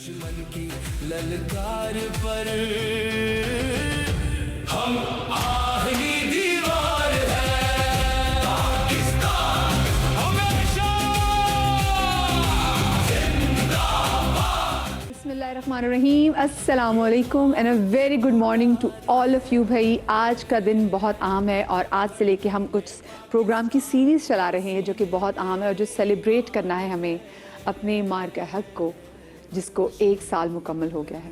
दुश्मन की ललकार पर हम आहनी दीवार है पाकिस्तान हमेशा जिंदाबाद। बिस्मिल्लाहिर्रहमानिर्रहीम, अस्सलामुअलैकुम and a very good morning to all of you. भाई आज का दिन बहुत अहम है और आज से लेके हम कुछ प्रोग्राम की सीरीज़ चला रहे हैं जो कि बहुत अहम है और जो सेलिब्रेट करना है हमें अपने मार का हक़ को, जिसको 1 साल मुकम्मल हो गया है।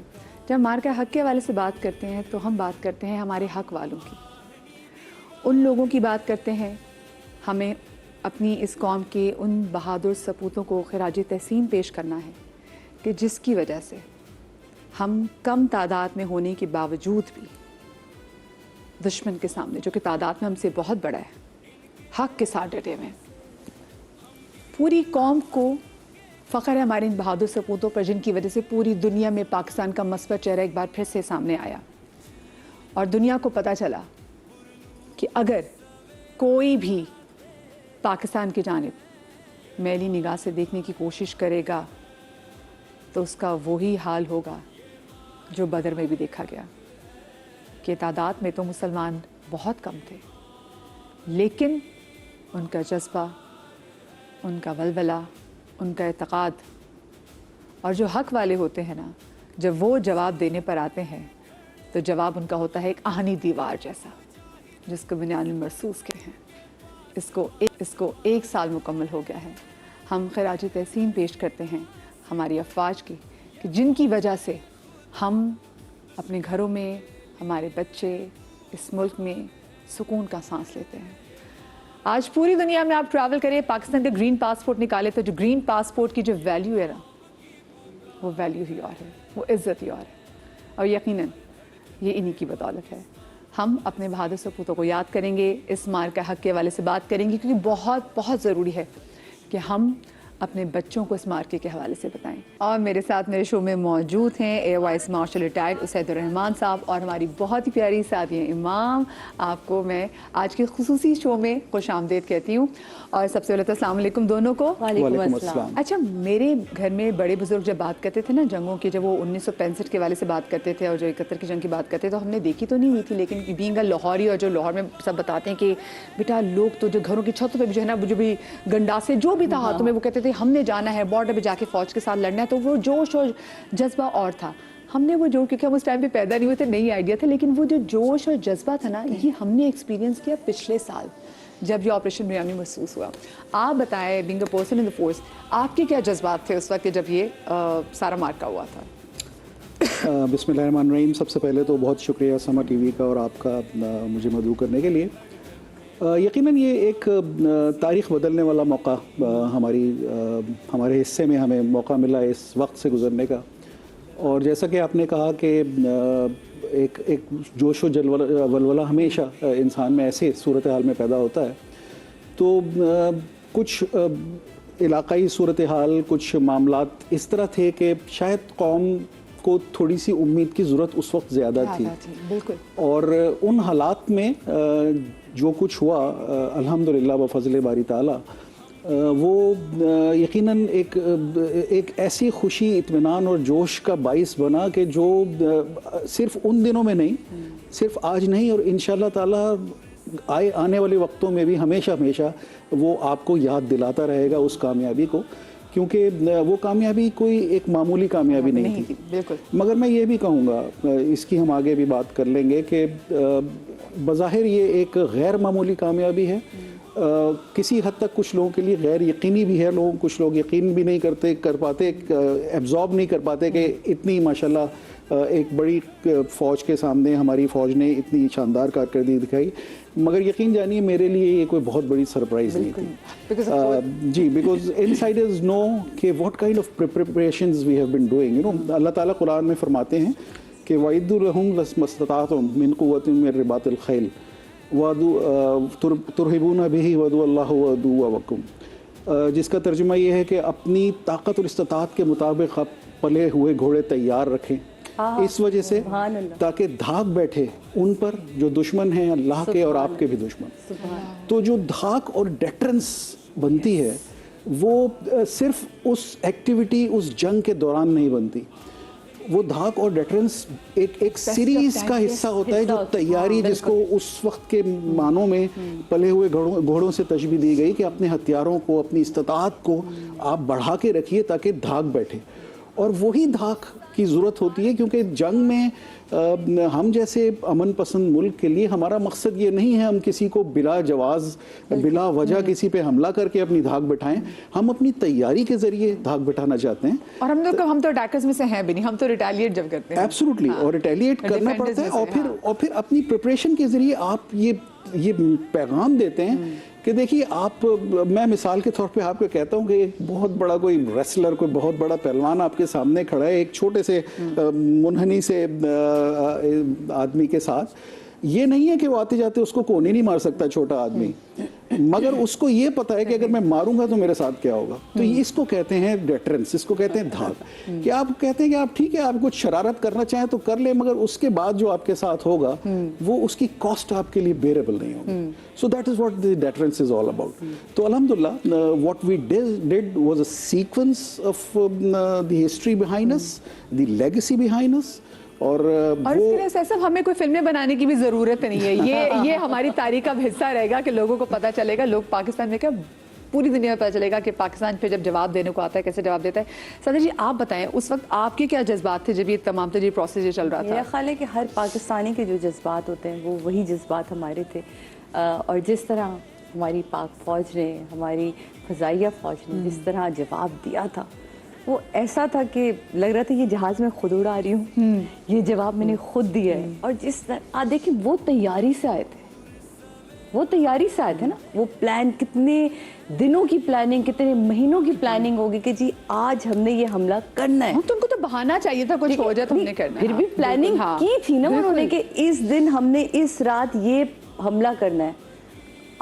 जब मार का हक़ के हवाले से बात करते हैं तो हम बात करते हैं हमारे हक़ वालों की, उन लोगों की बात करते हैं। हमें अपनी इस कौम के उन बहादुर सपूतों को खिराज तहसीन पेश करना है कि जिसकी वजह से हम कम तादाद में होने के बावजूद भी दुश्मन के सामने, जो कि तादाद में हमसे बहुत बड़ा है, हक़ के साथ डटे हुए। पूरी कौम को फ़ख्र है हमारे इन बहादुर सपूतों पर, जिनकी वजह से पूरी दुनिया में पाकिस्तान का मस्बत चेहरा एक बार फिर से सामने आया और दुनिया को पता चला कि अगर कोई भी पाकिस्तान की जानिब मैली निगाह से देखने की कोशिश करेगा तो उसका वही हाल होगा जो बदर में भी देखा गया कि तादाद में तो मुसलमान बहुत कम थे, लेकिन उनका जज्बा, उनका वलवला, उनका एतक़ाद और जो हक़ वाले होते हैं ना, जब वो जवाब देने पर आते हैं तो जवाब उनका होता है एक आहनी दीवार जैसा, जिसको बुनियाद महसूस के हैं। इसको 1 साल मुकम्मल हो गया है। हम खिराज तहसीन पेश करते हैं हमारी अफवाज की, कि जिनकी वजह से हम अपने घरों में, हमारे बच्चे इस मुल्क में सुकून का सांस लेते हैं। आज पूरी दुनिया में आप ट्रैवल करें, पाकिस्तान का ग्रीन पासपोर्ट निकाले तो जो ग्रीन पासपोर्ट की जो वैल्यू है ना, वो वैल्यू ही और है, वो इज़्ज़त ही और है, और यकीनन ये इन्हीं की बदौलत है। हम अपने बहादुर सपूतों को याद करेंगे, इस मार का हक़ के हवाले से बात करेंगे, क्योंकि बहुत बहुत ज़रूरी है कि हम अपने बच्चों को इस मार्के के हवाले से बताएं। और मेरे साथ मेरे शो में मौजूद हैं एयर वाइस मार्शल रिटायर्ड उसैदुर्रहमान साहब और हमारी बहुत ही प्यारी साथी हैं इमाम। आपको मैं आज के खुसूसी शो में खुश आमदीद कहती हूँ। और सबसे पहले तो अस्सलाम वालेकुम दोनों को। वालेकुम अस्सलाम। अच्छा, मेरे घर में बड़े बुजुर्ग जब बात करते थे ना जंगों की, जब वो 1965 के वाले से बात करते थे और जो 71 की जंग की बात करते थे, तो हमने देखी तो नहीं हुई थी, लेकिन बीइंग अ लाहौरी, और जो लाहौर में सब बताते हैं कि बेटा लोग तो जो घरों की छतों पर भी जो है ना, जो भी गंडासे जो भी था हाथों में, वो कहते थे हमने जाना है बॉर्डर पे जाके फौज के साथ लड़ना है। तो वो जोश और जज्बा और था। हमने वो जो, क्योंकि हम उस टाइम पे पैदा नहीं हुए थे, नई आइडिया था, लेकिन वो जो जोश और जज्बा था ना, ये हमने एक्सपीरियंस किया पिछले साल जब ये ऑपरेशन बिरयानी महसूस हुआ। आप बताएं, being a person in the force, आपके क्या जज्बात थे उस वक्त जब ये सारा मार्का हुआ था? बिस्मिल्लाहिर्रहमानिर्रहीम। सबसे पहले तो बहुत शुक्रिया समा टीवी का और आपका मुझे मदऊ करने के लिए। यकीनन ये एक तारीख़ बदलने वाला मौका हमारे हिस्से में हमें मौका मिला इस वक्त से गुज़रने का। और जैसा कि आपने कहा कि एक जोश व वलवला हमेशा इंसान में ऐसे सूरत हाल में पैदा होता है। तो कुछ इलाक़ाई सूरत हाल, कुछ मामलात इस तरह थे कि शायद कौम को थोड़ी सी उम्मीद की ज़रूरत उस वक्त ज़्यादा थी। बिल्कुल। और उन हालात में जो कुछ हुआ, अल्हम्दुलिल्लाह व फज़ल बारी ताला, वो यकीनन एक ऐसी खुशी, इत्मीनान और जोश का बाइस बना कि जो सिर्फ उन दिनों में नहीं, सिर्फ आज नहीं, और इंशाअल्लाह ताला आने वाले वक्तों में भी हमेशा हमेशा वो आपको याद दिलाता रहेगा उस कामयाबी को, क्योंकि वो कामयाबी कोई एक मामूली कामयाबी नहीं थी। बिल्कुल। मगर मैं ये भी कहूँगा, इसकी हम आगे भी बात कर लेंगे, कि बज़ाहिर ये एक गैर मामूली कामयाबी है। किसी हद तक कुछ लोगों के लिए गैर यकीनी भी है। कुछ लोग यकीन भी नहीं कर पाते, एब्जॉर्ब नहीं कर पाते कि इतनी माशाल्लाह एक बड़ी फ़ौज के सामने हमारी फ़ौज ने इतनी शानदार कारकर्दगी दिखाई। मगर यकीन जानिए, मेरे लिए ये कोई बहुत बड़ी सरप्राइज़ नहीं थी। जी, बिकॉज इनसाइडर्स नो कि what kind of preparations we have been doing. Allah Ta'ala Quran में फरमाते हैं कि वइद्दु लहुम मस्तताअतुम मिन कुव्वतिन मिन रिबातिल खैल तुरहिबूना बिही वदुअल्लाहु वदुअवकुम, जिसका तर्जुमा ये है कि अपनी ताकत और इस्तात के मुताबिक आप पले हुए घोड़े तैयार रखें, इस वजह से ताकि धाक बैठे उन पर जो दुश्मन हैं अल्लाह के और आपके भी दुश्मन। तो जो धाक और डेटरेंस बनती है वो सिर्फ उस एक्टिविटी, उस जंग के दौरान नहीं बनती। वो धाक और डेटरेंस एक सीरीज का हिस्सा होता है, जो तैयारी, जिसको उस वक्त के मानों में पले हुए घोड़ों से तशबीह दी गई कि अपने हथियारों को, अपनी इस्तात को आप बढ़ा के रखिए ताकि धाक बैठे। और वही धाक की ज़रूरत होती है, क्योंकि जंग में हम जैसे अमन पसंद मुल्क के लिए हमारा मकसद ये नहीं है हम किसी को बिला जवाज़, बिला वजह किसी पे हमला करके अपनी धाक बैठाएं। हम अपनी तैयारी के ज़रिए धाक बैठाना चाहते हैं। और हम तो अटैकर्स में से हैं भी नहीं, हम तो रिटेलिएट जब करते हैं। एब्सोल्युटली, और रिटेलिएट करना पड़ता है। और फिर अपनी प्रिपरेशन के ज़रिए आप ये पैगाम देते हैं कि देखिए आप, मैं मिसाल के तौर पे आपको कहता हूँ कि एक बहुत बड़ा कोई रेसलर, कोई बहुत बड़ा पहलवान आपके सामने खड़ा है एक छोटे से मुनहनी से आदमी के साथ। ये नहीं है कि वो आते जाते उसको कोने नहीं मार सकता छोटा आदमी, मगर उसको ये पता है कि अगर मैं मारूंगा तो मेरे साथ क्या होगा। तो इसको कहते हैं डेटरेंस, इसको कहते हैं धाक। कि आप कहते हैं कि आप ठीक है, आप कुछ शरारत करना चाहें तो कर ले, मगर उसके बाद जो आपके साथ होगा वो उसकी कॉस्ट आपके लिए बेरेबल नहीं होगी। So that is what the deterrence is all about. तो अल्हम्दुलिल्लाह what we did was a sequence of the history behind us, the legacy behind us. और इसके लिए सब हमें कोई फिल्में बनाने की भी जरूरत नहीं है। ये हमारी तारीख का हिस्सा रहेगा कि लोगों को पता चलेगा, लोग पाकिस्तान में क्या पूरी दुनिया में पता चलेगा कि पाकिस्तान पे जब जवाब देने को आता है कैसे जवाब देता है। सादा जी आप बताएं, उस वक्त आपके क्या जज्बात थे जब ये तमाम तो ये प्रोसेस चल रहा था? मेरा ख्याल है कि हर पाकिस्तानी के जो जज्बात होते हैं वो वही जज्बात हमारे थे। और जिस तरह हमारी पाक फ़ौज ने, हमारी फ़ज़ाइया फ़ौज ने जिस तरह जवाब दिया था, वो ऐसा था कि लग रहा था ये जहाज़ में खुद उड़ा रही हूँ, ये जवाब मैंने खुद दिया है। और जिस तरह देखिए वो तैयारी से आए थे, वो तैयारी से आए थे ना। वो प्लान, कितने दिनों की प्लानिंग, कितने महीनों की प्लानिंग होगी कि जी आज हमने ये हमला करना है। तो उनको तो बहाना चाहिए था, कुछ हो जाए तो हमने करना है। फिर भी प्लानिंग की थी ना उन्होंने कि इस दिन हमने इस रात ये हमला करना है।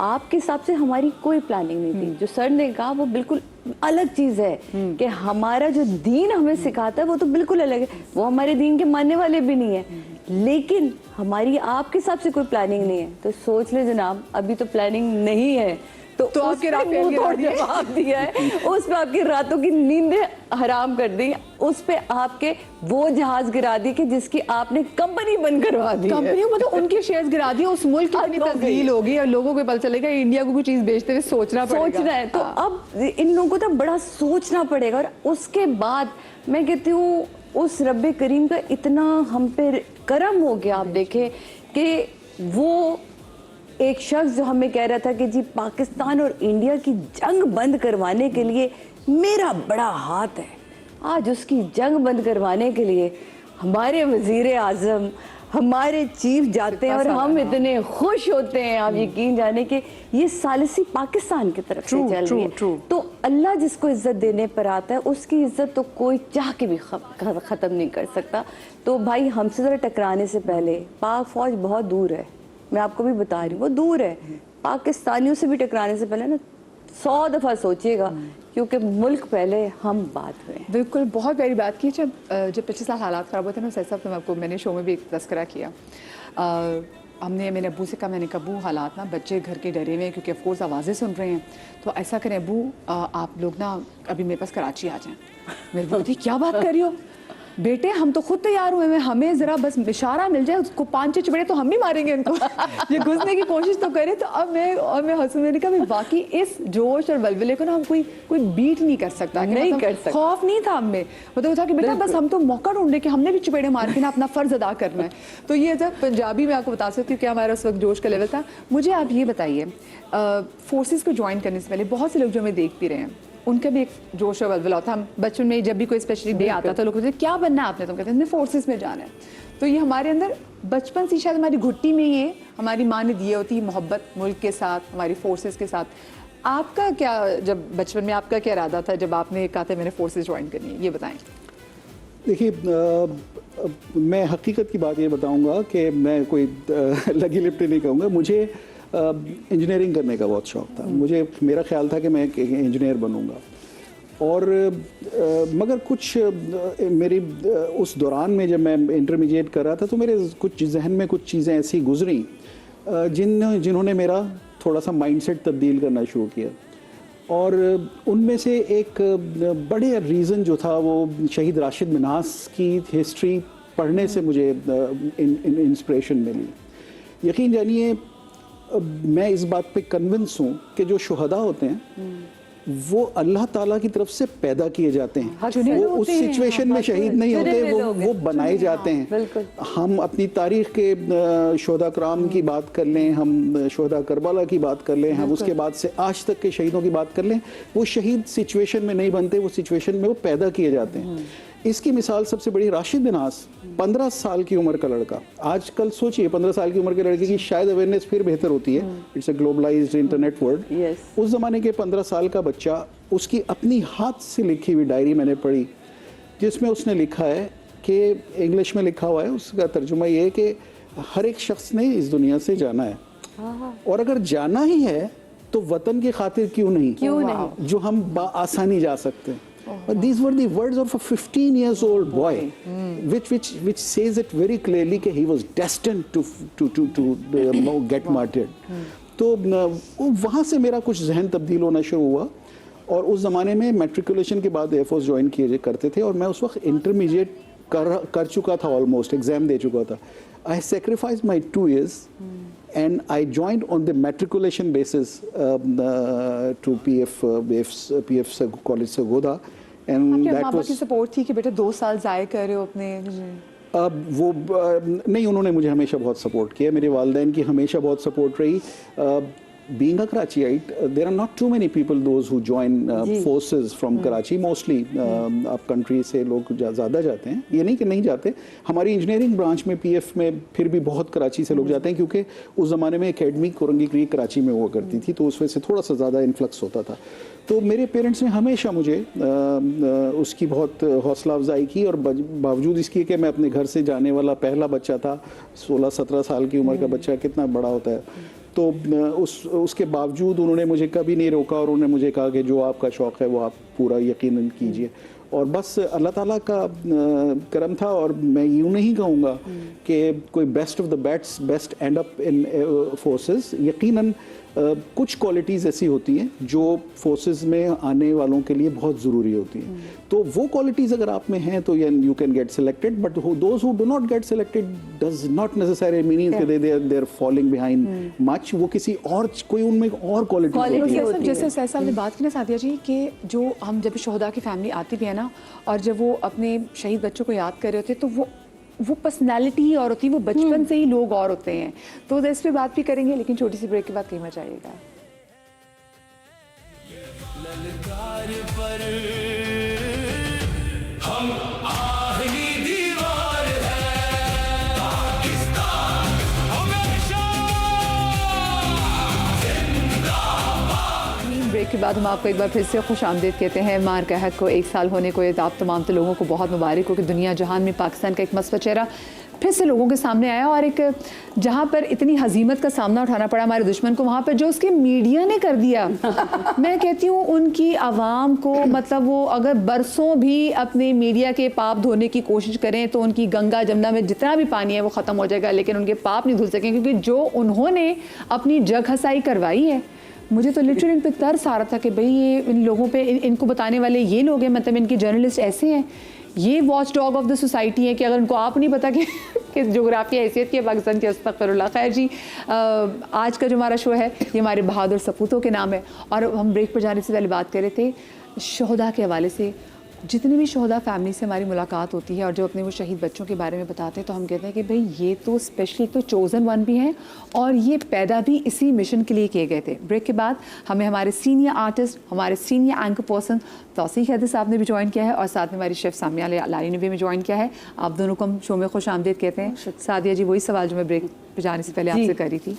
आपके हिसाब से हमारी कोई प्लानिंग नहीं थी। जो सर ने कहा वो बिल्कुल अलग चीज है कि हमारा जो दीन हमें सिखाता है वो तो बिल्कुल अलग है। वो हमारे दीन के मानने वाले भी नहीं है, लेकिन हमारी आपके हिसाब से कोई प्लानिंग नहीं है। तो सोच ले जनाब, अभी तो प्लानिंग नहीं है तो आपके जवाब दिया है, उस पे आपकी रातों की नींदें हराम कर दी, उस पे आपके वो जहाज गिरा दी कि जिसकी आपने कंपनी बंद करवा दी। कंपनियों मतलब उनके शेयर्स गिरा दिए, उस मुल्क की कितनी तब्दील होगी और लोगों को पता चलेगा इंडिया को कोई चीज बेचते हुए सोचना है। तो अब इन लोगों को तो बड़ा सोचना पड़ेगा। और उसके बाद मैं कहती हूँ उस रब्बे करीम का इतना हम पे करम हो गया। आप देखें कि वो एक शख्स जो हमें कह रहा था कि जी पाकिस्तान और इंडिया की जंग बंद करवाने के लिए मेरा बड़ा हाथ है, आज उसकी जंग बंद करवाने के लिए हमारे वजीर आज़म, हमारे चीफ जाते हैं और हम इतने खुश होते हैं। आप यकीन जाने कि ये सालिसी पाकिस्तान की तरफ से चल रही है। तो अल्लाह जिसको इज्जत देने पर आता है उसकी इज्जत तो कोई चाह के भी ख़त्म नहीं कर सकता। तो भाई हमसे ज़रा टकराने से पहले, पाक फ़ौज बहुत दूर है, मैं आपको भी बता रही हूँ वो दूर है। पाकिस्तानियों से भी टकराने से पहले ना 100 दफ़ा सोचिएगा, क्योंकि मुल्क पहले हम बाद में। बिल्कुल, बहुत बड़ी बात की। जब पिछले साल हालात ख़राब होते हैं ना, सैसा तो मैंने शो में भी एक तस्करा किया। हमने मेरे अब्बू से कहा, मैंने कहा अब्बू हालात ना, बच्चे घर के डरे हुए हैं क्योंकि ऑफकोर्स आवाज़ें सुन रहे हैं, तो ऐसा करें अब्बू आप लोग ना अभी मेरे पास कराची आ जाएं। मेरे अब्बू क्या बात कर रही हो बेटे, हम तो खुद तैयार हुए हैं, हमें जरा बस इशारा मिल जाए, उसको 5-6 चुपड़े तो हम भी मारेंगे इनको। ये घुसने की कोशिश तो करें। तो अब मैं हंसू, मैंने कहा वाकई इस जोश और वलवले को ना हम कोई बीट नहीं कर सकता, नहीं मतलब कर सकता। खौफ नहीं था हमें, मतलब था कि बेटा बस हम तो मौका ढूंढे कि हमने भी चुपेड़े मार के ना अपना फर्ज अदा करना है। तो ये जब पंजाबी में आपको बता सकती हूँ कि हमारा उस वक्त जोश का लेवल था। मुझे आप ये बताइए, फोर्सेस को ज्वाइन करने से पहले बहुत से लोग जो हमें देख भी रहे हैं, उनका भी एक जोश और वलवला होता। हम बचपन में जब भी कोई स्पेशली डे आता था, लोग कहते हैं क्या बनना है आपने, तो कहते हैं फोर्सेस में जाना है। तो ये हमारे अंदर बचपन से शायद हमारी घुट्टी में ये हमारी माँ ने दी होती है मोहब्बत मुल्क के साथ, हमारी फोर्सेस के साथ। आपका क्या, जब बचपन में आपका क्या इरादा था जब आपने कहा था मैंने फोर्सेस ज्वाइन करनी है, ये बताएं। देखिए मैं हकीकत की बात ये बताऊंगा कि मैं कोई लगी लिपटी नहीं कहूँगा। मुझे इंजीनियरिंग करने का बहुत शौक़ था। मुझे मेरा ख्याल था कि मैं एक इंजीनियर बनूंगा। और मगर कुछ मेरी उस दौरान में जब मैं इंटरमीडिएट कर रहा था तो मेरे कुछ जहन में कुछ चीज़ें ऐसी गुजरी जिन्होंने मेरा थोड़ा सा माइंडसेट तब्दील करना शुरू किया। और उनमें से एक बड़े रीज़न जो था वो शहीद राशिद मिन्हास की हिस्ट्री पढ़ने से मुझे इंस्पिरेशन मिली। यकीन जानिए मैं इस बात पे कन्विंस हूँ कि जो शुहदा होते हैं वो अल्लाह ताला की तरफ से पैदा किए जाते हैं, वो उस सिचुएशन में शहीद नहीं होते, वो बनाए जाते हैं। हम अपनी तारीख़ के शुहदा कराम की बात कर लें, हम शुहदा करबला की बात कर लें, हम उसके बाद से आज तक के शहीदों की बात कर लें, वो शहीद सिचुएशन में नहीं बनते, वो सिचुएशन में वो पैदा किए जाते हैं। इसकी मिसाल सबसे बड़ी राशिद मिन्हास, 15 साल की उम्र का लड़का। आजकल सोचिए 15 साल की उम्र के लड़के की शायद अवेयरनेस फिर बेहतर होती है, it's a globalised internet world. उस ज़माने के 15 साल का बच्चा, उसकी अपनी हाथ से लिखी हुई डायरी मैंने पढ़ी जिसमें उसने लिखा है कि इंग्लिश में लिखा हुआ है, उसका तर्जुमा ये है कि हर एक शख्स ने इस दुनिया से जाना है और अगर जाना ही है तो वतन की खातिर क्यों नहीं, जो हम आसानी जा सकते हैं। But these were the words of a 15 years old boy, which says it very clearly that he was destined to get martyred. तो वहाँ से मेरा कुछ जहन तब्दील होना शुरू हुआ और उस ज़माने में मैट्रिकुलेशन के बाद एयरफोर्स ज्वाइन किए करते थे और मैं उस वक्त इंटरमीडिएट कर चुका था, ऑलमोस्ट एग्ज़ाम दे चुका था। I sacrificed my 2 years and I joined on the matriculation basis to PF College Sargodha, and that was की सपोर्ट थी कि बेटा 2 साल ज़ाया कर रहे हो अपने। वो नहीं, उन्होंने मुझे हमेशा बहुत सपोर्ट किया, मेरे वालिदैन की हमेशा बहुत सपोर्ट रही। Being a Karachiite, there are not too many people those who join forces from Karachi. Mostly up country से लोग ज़्यादा जाते हैं, ये नहीं कि नहीं जाते। हमारी इंजीनियरिंग ब्रांच में पीएफ में फिर भी बहुत कराची से लोग जाते हैं क्योंकि उस ज़माने में एकेडमी कोरंगी क्रीक कराची में हुआ करती थी, तो उस वजह से थोड़ा सा ज़्यादा इन्फ्लक्स होता था। तो मेरे पेरेंट्स ने हमेशा मुझे उसकी बहुत हौसला अफजाई की और बावजूद इसके कि मैं अपने घर से जाने वाला पहला बच्चा था, 16-17 साल की उम्र का बच्चा कितना बड़ा होता है, तो उसके बावजूद उन्होंने मुझे कभी नहीं रोका और उन्होंने मुझे कहा कि जो आपका शौक़ है वो आप पूरा यकीनन कीजिए। और बस अल्लाह ताला का करम था और मैं यूँ नहीं कहूँगा कि कोई best of the best and up in forces. यकीनन कुछ क्वालिटीज़ ऐसी होती हैं जो फोर्सेस में आने वालों के लिए बहुत ज़रूरी होती हैं, तो वो क्वालिटीज़ अगर आप में हैं तो you can get selected, but those who do not get selected does not necessary meaning कि they are falling behind much, वो किसी और कोई उनमें और क्वालिटी होती है। जैसे सैफ साहब ने बात की ना सादिया जी कि जो हम जब शोहदा की फैमिली आती भी है ना और जब वो अपने शहीद बच्चों को याद कर रहे होते तो वो पर्सनैलिटी ही और होती है, वो बचपन से ही लोग और होते हैं। तो इस पे बात भी करेंगे लेकिन छोटी सी ब्रेक के बाद कहीं मत जाइएगा। ललकार पर हम आहनी दीवार है, पाकिस्तान हमेशा जिंदाबाद। ब्रेक के बाद हम आपको एक बार फिर से खुश आमदीद कहते हैं। मार का हक को 1 साल होने को आप तमाम लोगों को बहुत मुबारक हो कि दुनिया जहान में पाकिस्तान का एक मस्बत चेहरा फिर से लोगों के सामने आया और एक जहाँ पर इतनी हजीमत का सामना उठाना पड़ा हमारे दुश्मन को, वहाँ पर जो उसके मीडिया ने कर दिया मैं कहती हूँ उनकी आवाम को, मतलब वो अगर बरसों भी अपने मीडिया के पाप धोने की कोशिश करें तो उनकी गंगा जमुना में जितना भी पानी है वो ख़त्म हो जाएगा, लेकिन उनके पाप नहीं धुल सकें क्योंकि जो उन्होंने अपनी जग हसाई करवाई है। मुझे तो लिटरली इन पर तरस आ रहा था कि भाई ये इन लोगों पे इनको बताने वाले ये लोग हैं, मतलब इनके जर्नलिस्ट ऐसे हैं, ये watch dog of the society है कि अगर उनको आप नहीं पता कि जोग्राफिया हैसियत की पाकिस्तान की। अस्तगफिरुल्लाह। खैर जी, आज का जो हमारा शो है ये हमारे बहादुर सपूतों के नाम है और हम ब्रेक पर जाने से पहले बात कर रहे थे शोहदा के हवाले से। जितनी भी शोहदा फैमिली से हमारी मुलाकात होती है और जो अपने वो शहीद बच्चों के बारे में बताते हैं तो हम कहते हैं कि भाई ये तो स्पेशली तो चोज़न वन भी हैं और ये पैदा भी इसी मिशन के लिए किए गए थे। ब्रेक के बाद हमें हमारे सीनियर आर्टिस्ट, हमारे सीनियर एंकर पर्सन तौसीक हैदर साहब ने भी ज्वाइन किया है और साथ में हमारी शेफ़ सामिया लारी ने भी ज्वाइन किया है। आप दोनों को हम शो में खुश आमदीद कहते हैं। सादिया जी, वही सवाल जो मैं ब्रेक पर जाने से पहले आपसे करी थी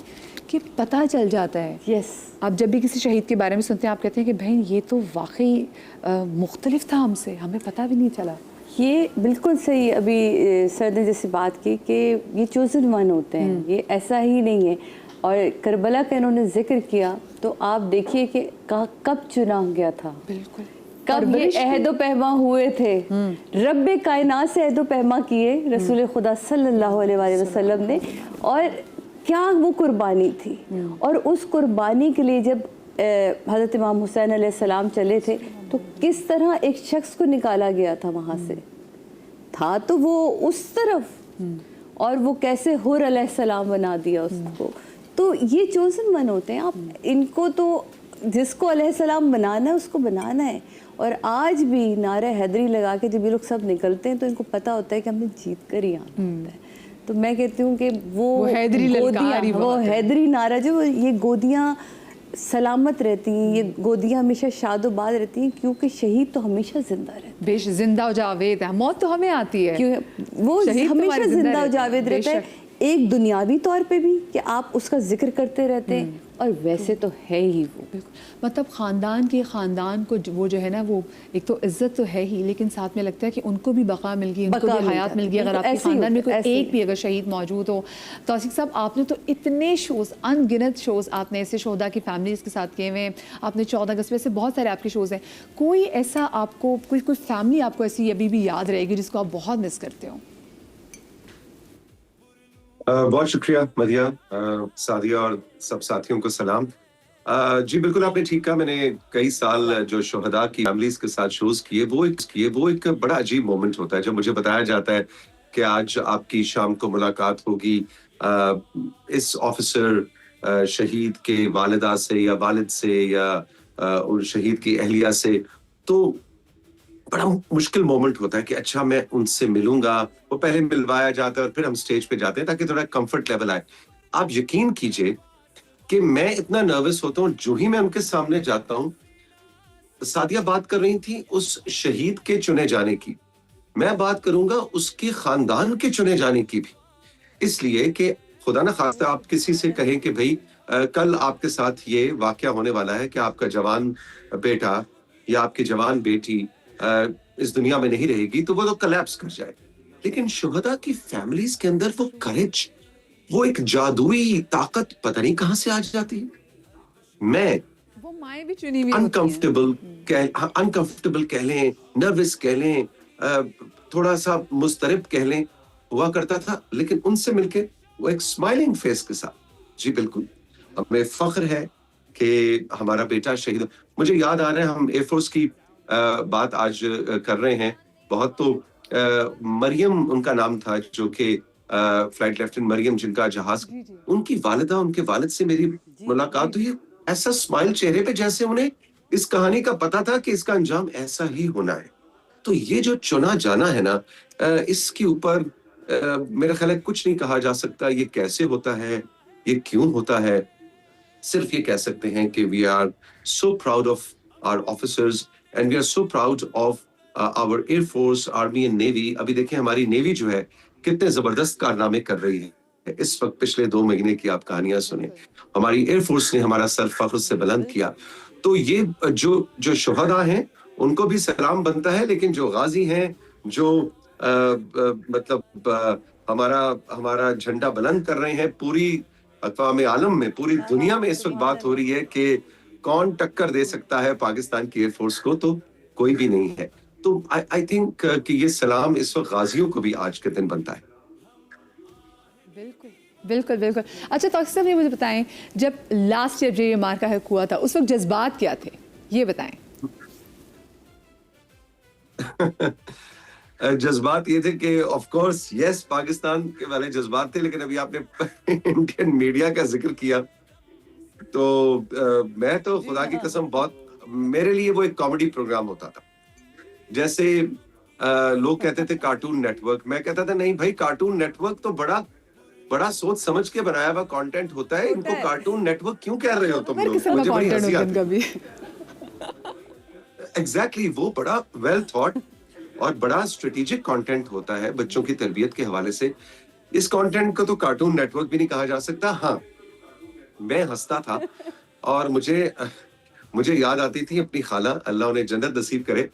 कि पता चल जाता है आप जब भी किसी शहीद के बारे में सुनते हैं आप कहते हैं कि भाई ये तो वाकई मुख्तलिफ था हमसे, हमें पता भी नहीं चला। ये बिल्कुल सही अभी सर ने जैसे बात की कि ये चोज़न वन होते हैं, ये ऐसा ही नहीं है। और करबला का इन्होंने जिक्र किया तो आप देखिए कि कब चुना गया था, बिल्कुल कब ये अहदो पैमा हुए थे, रब्बे कायनात से अहदो पैमा किए रसूल खुदा सल्लल्लाहु अलैहि वसल्लम ने, और क्या वो कुर्बानी थी। और उस कुर्बानी के लिए जब हज़रत इमाम हुसैन अलैहिस्सलाम चले थे तो किस तरह एक शख्स को निकाला गया था वहाँ से, था तो वो उस तरफ और वो कैसे हुर अलैहिस्सलाम बना दिया उसको। तो ये चोज़न वन होते हैं, आप इनको तो जिसको अलैहिस्सलाम बनाना है उसको बनाना है। और आज भी नारे हैदरी लगा के जब ये लोग सब निकलते हैं तो इनको पता होता है कि हमने जीत कर ही आना होता है। तो मैं कहती हूँ कि वो हैदरी ललकार ही वो बहुत है। हैदरी नारा जो ये गोदियाँ सलामत रहती हैं, ये गोदियाँ हमेशा शादोबाद रहती हैं क्योंकि शहीद तो हमेशा जिंदा रहते हैं। बेश जिंदा जावेद है, मौत तो हमें आती है, क्यों वो शहीद हमेशा तुम्हारे जिंदा जिंदा रहते हैं, जावेद रहता है, बेशक। एक दुनियावी तौर पे भी कि आप उसका जिक्र करते रहते हैं और वैसे तो है ही वो। मतलब ख़ानदान को वो जो है ना, वो एक तो इज्जत तो है ही, लेकिन साथ में लगता है कि उनको भी बका मिल गई, उनको बका भी मिल हयात जाती मिल गई। है। अगर तो आपके ऐसे ही ख़ानदान में होता कोई है, ऐसे ही एक भी अगर शहीद मौजूद हो। तौसीफ साहब, आपने तो इतने शोज़, अनगिनत शोज़ आपने ऐसे शोधा की फैमिलीज़ के साथ किए हुए हैं। आपने 14 अगस्त में से बहुत सारे आपके शोज़ हैं, कोई ऐसा आपको कोई फैमिली आपको ऐसी अभी भी याद रहेगी जिसको आप बहुत मिस करते हो? बहुत शुक्रिया मदिया, सादिया और सब साथियों को सलाम। जी बिल्कुल आपने ठीक कहा, मैंने कई साल जो शोहदा की फैमिलीज के साथ शोज किए, वो एक बड़ा अजीब मोमेंट होता है जब मुझे बताया जाता है कि आज आपकी शाम को मुलाकात होगी इस ऑफिसर शहीद के वालिदा से या वालिद से या उन शहीद की अहलिया से। तो बड़ा मुश्किल मोमेंट होता है कि अच्छा मैं उनसे मिलूंगा, वो पहले मिलवाया जाता है और फिर हम स्टेज पे जाते हैं ताकि थोड़ा कंफर्ट लेवल आए। आप यकीन कीजिए कि मैं इतना नर्वस होता हूँ जो ही मैं उनके सामने जाता हूँ। सादिया बात कर रही थी उस शहीद के चुने जाने की, मैं बात करूंगा उसके खानदान के चुने जाने की भी, इसलिए कि खुदा ना खास्ता आप किसी से कहें कि भाई कल आपके साथ ये वाकया होने वाला है कि आपका जवान बेटा या आपकी जवान बेटी इस दुनिया में नहीं रहेगी, तो वो तो कलेप्स कर जाए। लेकिन शुहदा की फैमिलीज के अंदर वो करेज, वो एक जादुई ताकत पता नहीं कहां से आ जाती है। मैं वो माएँ भी चुनी हुई होती हैं। अनकंफर्टेबल कह लें, नर्वस कह लें, थोड़ा सा मुस्तरिब कह लें, हुआ करता था। लेकिन उनसे मिलके वो एक स्माइलिंग फेस के साथ, जी बिल्कुल हमें फख्र है कि हमारा बेटा शहीद। मुझे याद आ रहा है, हम एयरफोर्स की बात आज कर रहे हैं बहुत, तो मरियम उनका नाम था, जो कि फ्लाइट लेफ्टिनेंट मरियम जिनका जहाज, उनकी वालिदा उनके वालिद से मेरी मुलाकात हुई। ऐसा स्माइल चेहरे पे जैसे उन्हें इस कहानी का पता था कि इसका अंजाम ऐसा ही होना है। तो ये जो चुना जाना है ना, इसके ऊपर मेरा ख्याल है कुछ नहीं कहा जा सकता। ये कैसे होता है, ये क्यों होता है, सिर्फ ये कह सकते हैं कि we are so proud of our officers and we are so proud of our air force, army and navy. अभी देखें हमारी नेवी जो है कितने जबरदस्त कारनामे कर रही है इस वक्त। पिछले 2 महीने की आप कहानियां सुने, हमारी एयरफोर्स ने हमारा सर फख्र से बुलंद किया। तो ये जो शुहदा हैं उनको भी सलाम बनता है, लेकिन जो गाजी हैं, जो मतलब हमारा झंडा बुलंद कर रहे हैं, पूरी अक़वाम आलम में, पूरी दुनिया में इस वक्त बात हो रही है कि कौन टक्कर दे सकता है पाकिस्तान की एयरफोर्स को, तो कोई भी नहीं है। तो आई थिंक कि ये सलाम इस वक्त गाजियों को भी आज के दिन बनता है। बिल्कुल बिल्कुल बिल्कुल। अच्छा तौसीफ साहब, ये मुझे बताएं, जब लास्ट ईयर ये मार्का है हुआ था, उस वक्त जज्बात क्या थे, ये बताएं। जज्बात ये थे कि ऑफ कोर्स यस, पाकिस्तान के वाले जज्बात थे। लेकिन अभी आपने इंडियन मीडिया का जिक्र किया, तो मैं तो खुदा की कसम, बहुत मेरे लिए वो एक कॉमेडी प्रोग्राम होता था। जैसे लोग कहते थे कार्टून नेटवर्क, मैं कहता था नहीं भाई, कार्टून नेटवर्क तो बड़ा सोच समझ के बनाया हुआ कंटेंट होता है। इनको कार्टून नेटवर्क क्यों कह रहे हो तुम लोग? मुझे बड़ी हंसी आती है। एग्जैक्टली, वो बड़ा वेल थॉट और बड़ा स्ट्रेटेजिक कंटेंट होता है बच्चों की तरबियत के हवाले से। इस कंटेंट को तो कार्टून नेटवर्क भी नहीं कहा जा सकता। हाँ, मैं हंसता था और मुझे याद आती थी अपनी खाला, अल्लाह उन्हें जन्नत नसीब करे,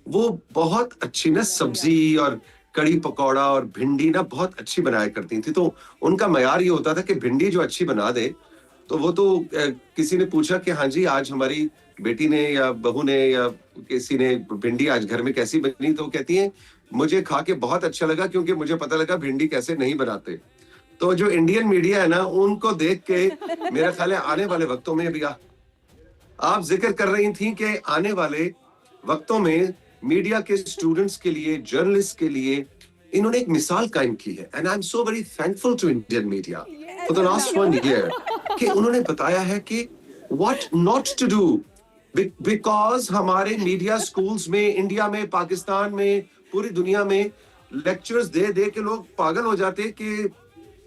वो बहुत अच्छी ना सब्जी और कड़ी पकौड़ा और भिंडी ना बहुत अच्छी बनाया करती थी। तो उनका मयार ये होता था कि भिंडी जो अच्छी बना दे, तो वो तो किसी ने पूछा कि हाँ जी आज हमारी बेटी ने या बहू ने या किसी ने भिंडी आज घर में कैसी बनी, तो वो कहती है मुझे खा के बहुत अच्छा लगा क्योंकि मुझे पता लगा भिंडी कैसे नहीं बनाते। तो जो इंडियन मीडिया है ना, उनको देख के मेरा ख्याल है आने वाले वक्तों में भी आप जिक्र कर रही थी कि आने वाले वक्तों में मीडिया के स्टूडेंट्स के लिए, जर्नलिस्ट के लिए इन्होंने एक मिसाल कायम की है, and I am so very thankful to Indian media for the last 1 year कि उन्होंने बताया है कि what not to do, because हमारे मीडिया स्कूल्स में, इंडिया में, पाकिस्तान में, पूरी दुनिया में लेक्चर्स दे दे के लोग पागल हो जाते कि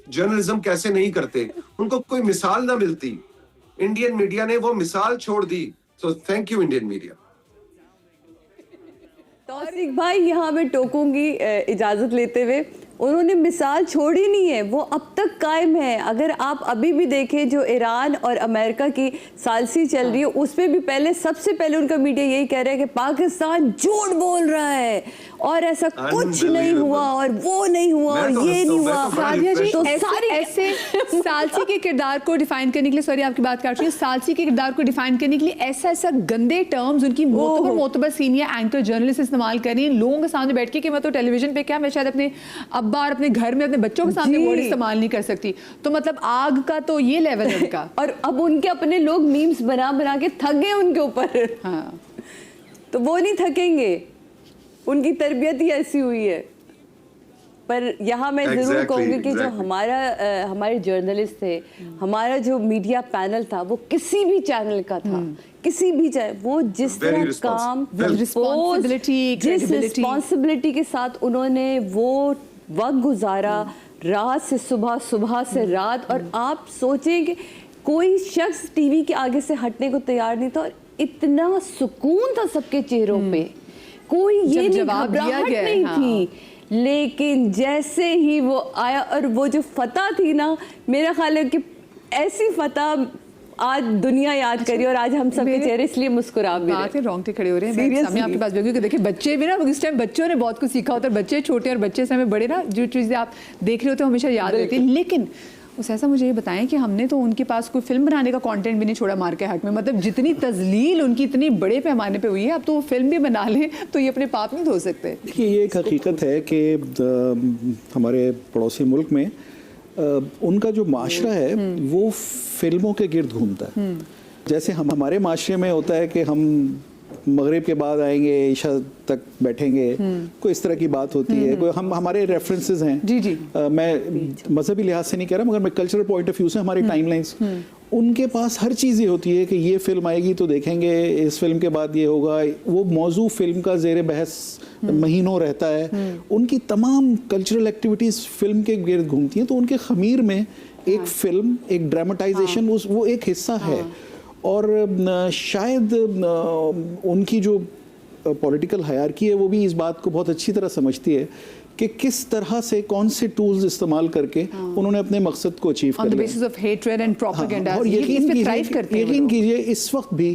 जर्नलिज्म कैसे नहीं करते, उनको कोई मिसाल ना मिलती। इंडियन मीडिया ने वो मिसाल छोड़ दी। So thank you Indian media. Taufiq भाई, यहाँ मैं टोकूंगी इजाजत लेते हुए, उन्होंने मिसाल छोड़ी नहीं है, वो अब तक कायम है। अगर आप अभी भी देखें जो ईरान और अमेरिका की सालसी चल रही है, उसमें भी पहले, सबसे पहले उनका मीडिया यही कह रहा है कि पाकिस्तान झूठ बोल रहा है और ऐसा कुछ नहीं हुआ और वो नहीं हुआ और ये नहीं हुआ। सादिया जी, तो ऐसे सालसी के किरदार को डिफाइन करने के लिए, सॉरी आपकी बात काट रही हूँ, सालसी के किरदार को डिफाइन करने के लिए ऐसा गंदे टर्म्स उनकी मोतबर सीनियर एंकर जर्नलिस्ट इस्तेमाल कर रही है लोगों के सामने बैठ के कि मैं तो टेलीविजन पे क्या, मैं शायद अपने अब्बा और अपने घर में अपने बच्चों के सामने वर्ड इस्तेमाल नहीं कर सकती। तो मतलब आग का तो ये लेवल है उनका। और अब उनके अपने लोग मीम्स बना बना के थक गए उनके ऊपर। हाँ, तो वो नहीं थकेंगे, उनकी तरबियत ही ऐसी हुई है। पर यहाँ मैं जरूर कहूँगी कि जो हमारे जर्नलिस्ट थे, हमारा जो मीडिया पैनल था, वो किसी भी चैनल का था, किसी भी चाहे वो जिस तरह काम, जिस रिस्पॉन्सिबिलिटी के साथ उन्होंने वो वक्त गुजारा, रात से सुबह से रात, और आप सोचें कि कोई शख्स टीवी के आगे से हटने को तैयार नहीं था और इतना सुकून था सबके चेहरों पे, कोई ये घबराहट नहीं थी। लेकिन जैसे ही वो आया और वो जो फतह थी ना, मेरा ख्याल है कि ऐसी फतह आज दुनिया याद करी और आज हम सबके चेहरे इसलिए मुस्कुरा भी रहे हैं। रोंगटे खड़े हो रहे हैं सामने आपके पास, क्योंकि देखिए बच्चे भी ना, इस टाइम बच्चों ने बहुत कुछ सीखा होता है, बच्चे छोटे और बच्चे समय बड़े ना, जो चीज़ें आप देख रहे होते हैं हमेशा याद रहती है। लेकिन उस ऐसा मुझे ये बताएं कि हमने तो उनके पास कोई फिल्म बनाने का कंटेंट भी नहीं छोड़ा मार के हाथ में, मतलब जितनी तजलील उनकी इतनी बड़े पैमाने पे हुई है, अब तो वो फिल्म भी बना लें तो ये अपने पाप नहीं धो सकते। देखिए, ये एक हकीकत है कि हमारे पड़ोसी मुल्क में उनका जो माशरा है वो फिल्मों के गिर्द घूमता है। जैसे हमारे माशरे में होता है कि हम मगरिब के बाद आएंगे, ईशा तक बैठेंगे, कोई इस तरह की बात होती है, कोई हमारे रेफरेंसेस हैं। जी। मैं मजहबी लिहाज से नहीं कह रहा, मगर मैं कल्चरल पॉइंट ऑफ व्यू से हमारी टाइमलाइंस, उनके पास हर चीज़ ये होती है कि ये फिल्म आएगी तो देखेंगे, इस फिल्म के बाद ये होगा, वो मौजू फिल्म का जेर बहस महीनों रहता है। उनकी तमाम कल्चरल एक्टिविटीज़ फिल्म के गिर्द घूमती हैं, तो उनके खमीर में एक फिल्म, एक ड्रामेटाइजेशन, वो एक हिस्सा है। और शायद उनकी जो पॉलिटिकल हायरार्की है वो भी इस बात को बहुत अच्छी तरह समझती है कि किस तरह से कौन से टूल्स इस्तेमाल करके उन्होंने अपने मकसद को अचीव कर लिया। और यकीन कीजिए इस वक्त भी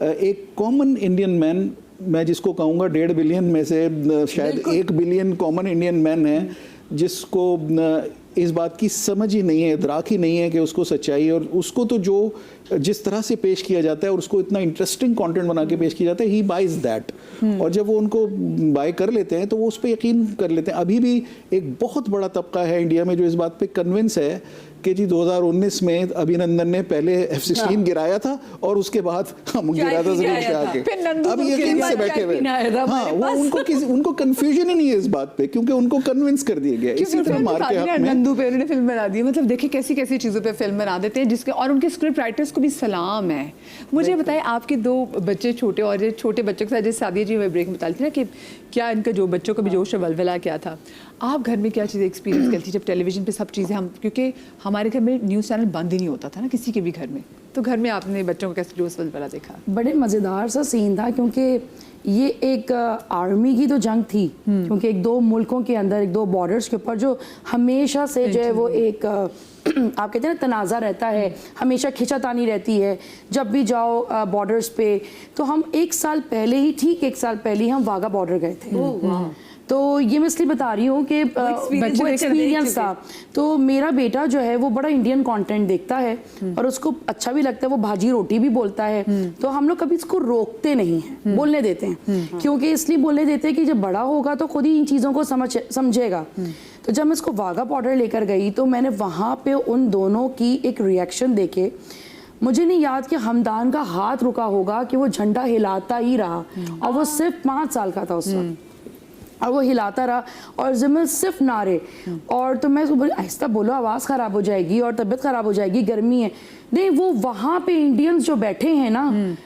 एक कॉमन इंडियन मैन, मैं जिसको कहूँगा 1.5 बिलियन में से शायद 1 बिलियन कॉमन इंडियन मैन है, जिसको इस बात की समझ ही नहीं है, इदराक ही नहीं है कि उसको सच्चाई, और उसको तो जो जिस तरह से पेश किया जाता है और उसको इतना इंटरेस्टिंग कंटेंट बना के पेश किया जाता है, ही बाइज दैट। और जब वो उनको बाय कर लेते हैं तो वो उस पर यकीन कर लेते हैं। अभी भी एक बहुत बड़ा तबका है इंडिया में जो इस बात पे कन्विंस है कि जी 2019 में अभिनंदन ने पहले F-16 गिराया था और उसके बाद हम गिराया था जमीन पे आके। अब यकीन से बैठे हुए, हाँ, वो उनको कंफ्यूजन ही नहीं है इस बात पे, क्योंकि उनको कन्विंस कर दिया गया। इसी तरह मार के हक में नंदू पे उन्होंने फिल्म बना दी। मतलब देखिए कैसी कैसी चीज़ों पे फिल्म बना देते हैं, जिसके और उनके स्क्रिप्ट राइटर्स को भी सलाम है। मुझे बताएं, आपके 2 बच्चे छोटे, और छोटे बच्चों के साथ जैसे सादिया जी मैं ब्रेक में बताती थी ना कि क्या इनका जो बच्चों का भी जोश वलवला क्या था, आप घर में क्या चीज़ें एक्सपीरियंस करती जब टेलीविजन पे सब चीज़ें हम, क्योंकि हमारे घर में न्यूज़ चैनल बंद ही नहीं होता था ना किसी के भी घर में, तो घर में आपने बच्चों को कैसे जोश वलवला देखा? बड़े मज़ेदार सा सीन था, क्योंकि ये एक आर्मी की तो जंग थी, क्योंकि एक 2 मुल्कों के अंदर, एक 2 बॉर्डर्स के ऊपर जो हमेशा से जो है वो एक आप कहते हैं ना तनाज़ा रहता है, हमेशा खिंचातानी रहती है। जब भी जाओ बॉर्डर्स पे, तो हम 1 साल पहले ही, ठीक 1 साल पहले ही हम वाघा बॉर्डर गए थे। तो ये मैं इसलिए बता रही हूँ कि वो एक्सपीरियंस था। तो मेरा बेटा जो है वो बड़ा इंडियन कंटेंट देखता है और उसको अच्छा भी लगता है, वो भाजी रोटी भी बोलता है। तो हम लोग कभी इसको रोकते नहीं हैं, बोलने देते हैं, क्योंकि इसलिए बोलने देते हैं कि जब बड़ा होगा तो खुद ही इन चीज़ों को समझेगा। तो जब मैं इसको वाघा बॉर्डर लेकर गई तो मैंने वहाँ पे उन दोनों की एक रिएक्शन देखे, मुझे नहीं याद कि हमदान का हाथ रुका होगा कि वो झंडा हिलाता ही रहा, और वो सिर्फ 5 साल का था उस वक्त, और वो हिलाता रहा और ज़िम्मे सिर्फ नारे। और तो मैं उसको बोली आहिस्ता बोलो, आवाज़ ख़राब हो जाएगी और तबीयत ख़राब हो जाएगी, गर्मी है। नहीं, वो वहाँ पे इंडियंस जो बैठे हैं ना,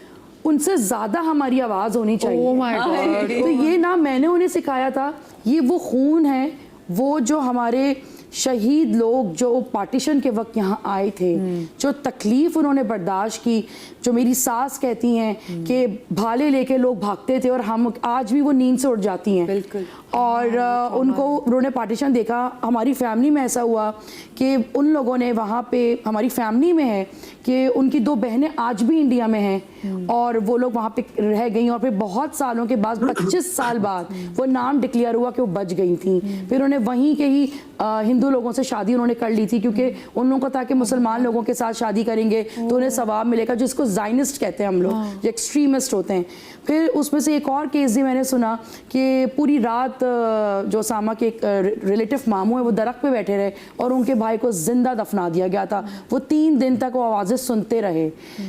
उनसे ज़्यादा हमारी आवाज़ होनी चाहिए। Oh my God. तो ये ना मैंने उन्हें सिखाया था, ये वो खून है, वो जो हमारे शहीद लोग जो पार्टीशन के वक्त यहाँ आए थे, जो तकलीफ़ उन्होंने बर्दाश्त की, जो मेरी सास कहती हैं कि भाले लेके लोग भागते थे और हम आज भी वो नींद से उठ जाती हैं। बिल्कुल। और उनको उन्होंने पार्टीशन देखा। हमारी फैमिली में ऐसा हुआ कि उन लोगों ने वहाँ पे, हमारी फैमिली में है कि उनकी 2 बहनें आज भी इंडिया में हैं और वो लोग वहाँ पे रह गई, और फिर बहुत सालों के बाद 25 साल बाद वो नाम डिक्लेयर हुआ कि वो बच गई थी। फिर उन्हें वहीं के ही हिंदू लोगों से शादी उन्होंने कर ली थी, क्योंकि उन लोगों को था कि मुसलमान लोगों के साथ शादी करेंगे तो उन्हें सवाब मिलेगा, जिसको ज़ायनिस्ट कहते हैं हम लोग, जो एक्सट्रीमिस्ट होते हैं। फिर उसमें से एक और केस भी मैंने सुना कि पूरी रात जो सामा के एक रिलेटिव मामू है वो दरख्त पे बैठे रहे और उनके भाई को जिंदा दफना दिया गया था। वो 3 दिन तक वो आवाज़ें सुनते रहे।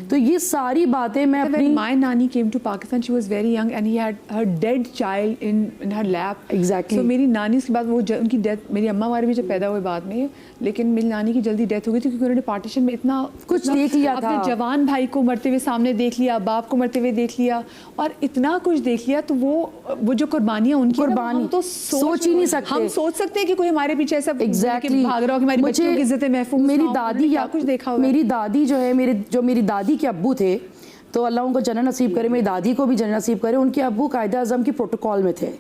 तो ये सारी बातें मैं अपनी When my nanny came to Pakistan, she was very young and he had her dead child in her lap. Exactly. So मेरी नानी उसके बाद वो उनकी डेथ, मेरी अम्मा हमारे भी जब पैदा हुए बाद में, लेकिन मेरी नानी की जल्दी डेथ हो गई थी क्योंकि उन्होंने पार्टीशन में इतना कुछ देख लिया था। अपने जवान भाई को मरते हुए सामने देख लिया, बाप को मरते हुए देख लिया, और इतना कुछ देख लिया। तो वो जो कुर्बानियाँ उनकी है ना, वो हम तो सोच ही नहीं सकते। हम सोच सकते हैं कि कोई हमारे पीछे ऐसा Exactly. भाग रहा हो कि हमारी बच्चों की इज्जतें महफूज ना मेरी हो। दादी उन्होंने क्या या कुछ देखा होगा। मेरी दादी जो है, मेरी दादी के अब्बू थे, तो अल्लाह उनको जन्नत नसीब करे, मेरी दादी को भी जन्नत नसीब करे। उनके अब्बू कायदे आज़म की प्रोटोकॉल में थे,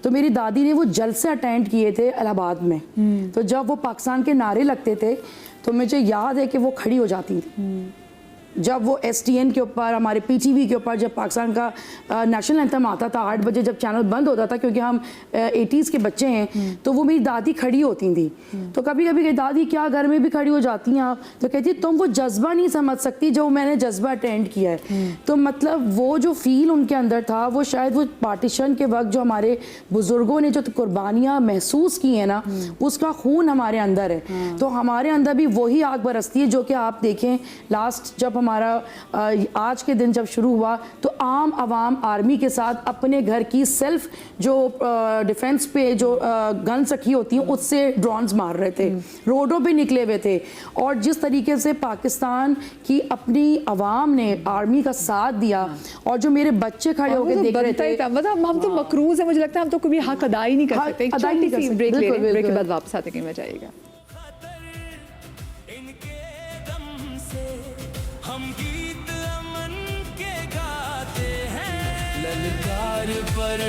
तो मेरी दादी ने वो जलसे अटेंड किए थे इलाहाबाद में। तो जब वो पाकिस्तान के नारे लगते थे तो मुझे याद है कि वो खड़ी हो जाती थी। जब वो STN के ऊपर, हमारे PTV के ऊपर जब पाकिस्तान का नेशनल एंथम आता था 8 बजे, जब चैनल बंद होता था क्योंकि हम 80s के बच्चे हैं, तो वो मेरी दादी खड़ी होती थी। तो कभी कभी कहती दादी क्या घर में भी खड़ी हो जाती हैं आप, तो कहती तुम वो जज्बा नहीं समझ सकती जो मैंने जज्बा अटेंड किया है। तो मतलब वो जो फील उनके अंदर था, वो शायद वो पार्टीशन के वक्त जो हमारे बुजुर्गों ने जो कुर्बानियाँ महसूस की हैं ना, उसका खून हमारे अंदर है। तो हमारे अंदर भी वही आग बरसती है, जो कि आप देखें लास्ट जब हमारा आज के दिन जब शुरू हुआ, तो आम आवाम आर्मी के साथ अपने घर की सेल्फ जो डिफेंस पे जो गन्स रखी होती हैं उससे ड्रोन्स मार रहे थे, रोडों पे निकले हुए थे। और जिस तरीके से पाकिस्तान की अपनी आवाम ने आर्मी का साथ दिया, और जो मेरे बच्चे खड़े होकर देख रहे थे, मतलब हम तो मकरूज है, मुझे लगता है हम तो कभी हक अदा ही नहीं कर सकते। एक अदा ही नहीं छोटी कर सी सकते। ब्रेक ले बिल्कुल, रहे हैं, ब्रेक के बिल्कुल। बाद वापस आते हैं, मजा आएगा। इनके दम से हम गीत अमन के गाते हैं, ललकार पर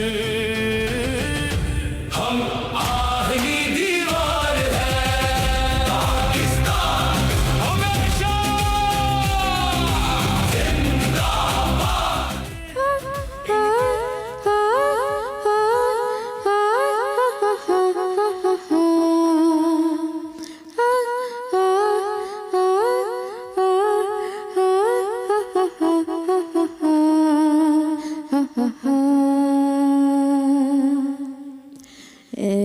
हम आहनी दीवार है, पाकिस्तान हमेशा ए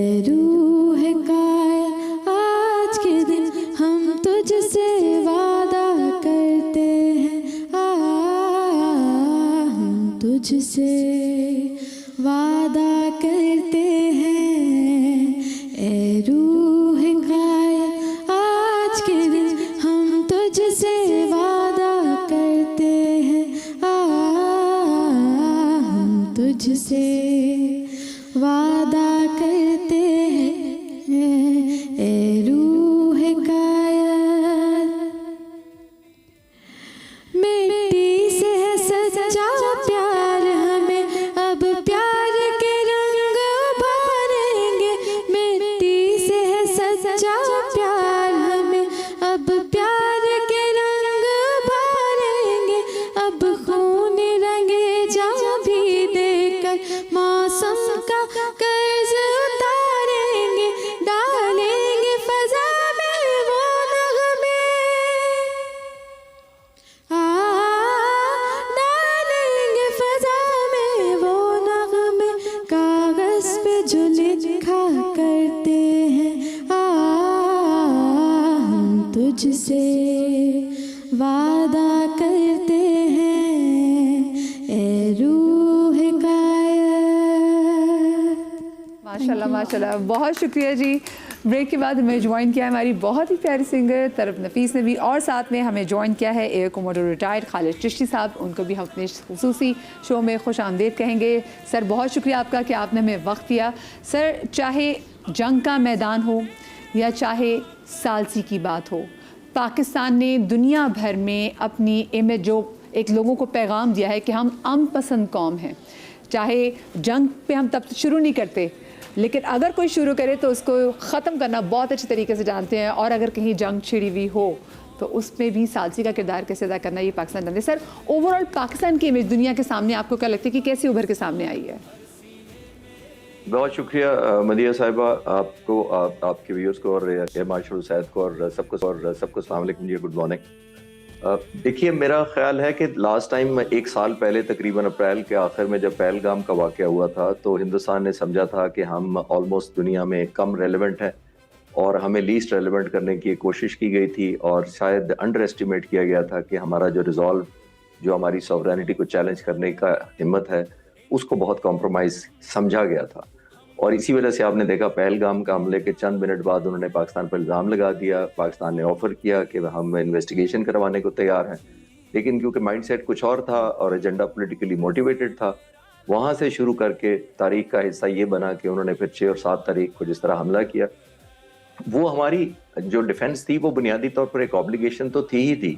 माशाल्लाह, बहुत शुक्रिया जी। ब्रेक के बाद हमें ज्वाइन किया है हमारी बहुत ही प्यारी सिंगर तरफ नफीस ने भी, और साथ में हमें ज्वाइन किया है air commodore retired Khalid Chishti साहब। उनको भी हम अपने खुसूसी शो में खुश आमदेद कहेंगे। सर बहुत शुक्रिया आपका कि आपने हमें वक्त दिया। सर, चाहे जंग का मैदान हो या चाहे सालसी की बात हो, पाकिस्तान ने दुनिया भर में अपनी इमेज, जो एक लोगों को पैगाम दिया है कि हम अमन पसंद कौम हैं। चाहे जंग पे हम तब शुरू नहीं करते, लेकिन अगर कोई शुरू करे तो उसको ख़त्म करना बहुत अच्छे तरीके से जानते हैं, और अगर कहीं जंग छिड़ी हुई हो तो उसमें भी सालसी का किरदार कैसे अदा करना, ये पाकिस्तान जानते हैं। सर, ओवरऑल पाकिस्तान की इमेज दुनिया के सामने आपको क्या लगता है कि कैसे उभर के सामने आई है? बहुत शुक्रिया मदिया साहिबा, आपको, आपके व्यूअर्स को और माशरूर सैद को और सबको अस्सलाम वालेकुम जी, गुड मॉर्निंग। देखिए, मेरा ख्याल है कि लास्ट टाइम 1 साल पहले तकरीबन अप्रैल के आखिर में जब पहलगाम का वाक़या हुआ था, तो हिंदुस्तान ने समझा था कि हम ऑलमोस्ट दुनिया में कम रेलेवेंट है और हमें लीस्ट रेलेवेंट करने की कोशिश की गई थी, और शायद अंडर एस्टिमेट किया गया था कि हमारा जो रिजॉल्व, जो हमारी सॉवरेनिटी को चैलेंज करने का हिम्मत है, उसको बहुत कॉम्प्रोमाइज़ समझा गया था। और इसी वजह से आपने देखा पहलगाम का हमले के चंद मिनट बाद उन्होंने पाकिस्तान पर इल्ज़ाम लगा दिया। पाकिस्तान ने ऑफ़र किया कि हम इन्वेस्टिगेशन करवाने को तैयार हैं, लेकिन क्योंकि माइंडसेट कुछ और था और एजेंडा पॉलिटिकली मोटिवेटेड था, वहाँ से शुरू करके तारीख का हिस्सा ये बना कि उन्होंने फिर 6 और 7 तारीख को जिस तरह हमला किया, वो हमारी जो डिफेंस थी वो बुनियादी तौर पर एक ऑब्लिगेशन तो थी ही थी,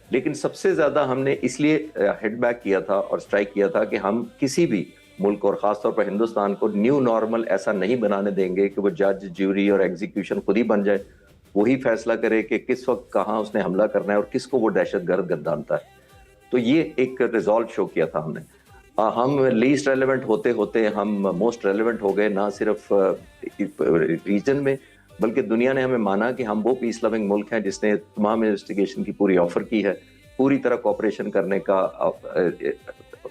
लेकिन सबसे ज़्यादा हमने इसलिए हेड बैक किया था और स्ट्राइक किया था कि हम किसी भी मुल्क और ख़ासतौर पर हिंदुस्तान को न्यू नॉर्मल ऐसा नहीं बनाने देंगे कि वो जज, ज्यूरी और एग्जीक्यूशन खुद ही बन जाए, वही फैसला करे कि किस वक्त कहाँ उसने हमला करना है और किसको वो दहशतगर्द गर्दानता है। तो ये एक रिजॉल्व शो किया था हमने। हम लीस्ट रेलेवेंट होते होते हम मोस्ट रेलेवेंट हो गए, ना सिर्फ रीजन में बल्कि दुनिया ने हमें माना कि हम वो पीस लविंग मुल्क हैं जिसने तमाम इन्वेस्टिगेशन की पूरी ऑफर की है, पूरी तरह कोऑपरेशन करने का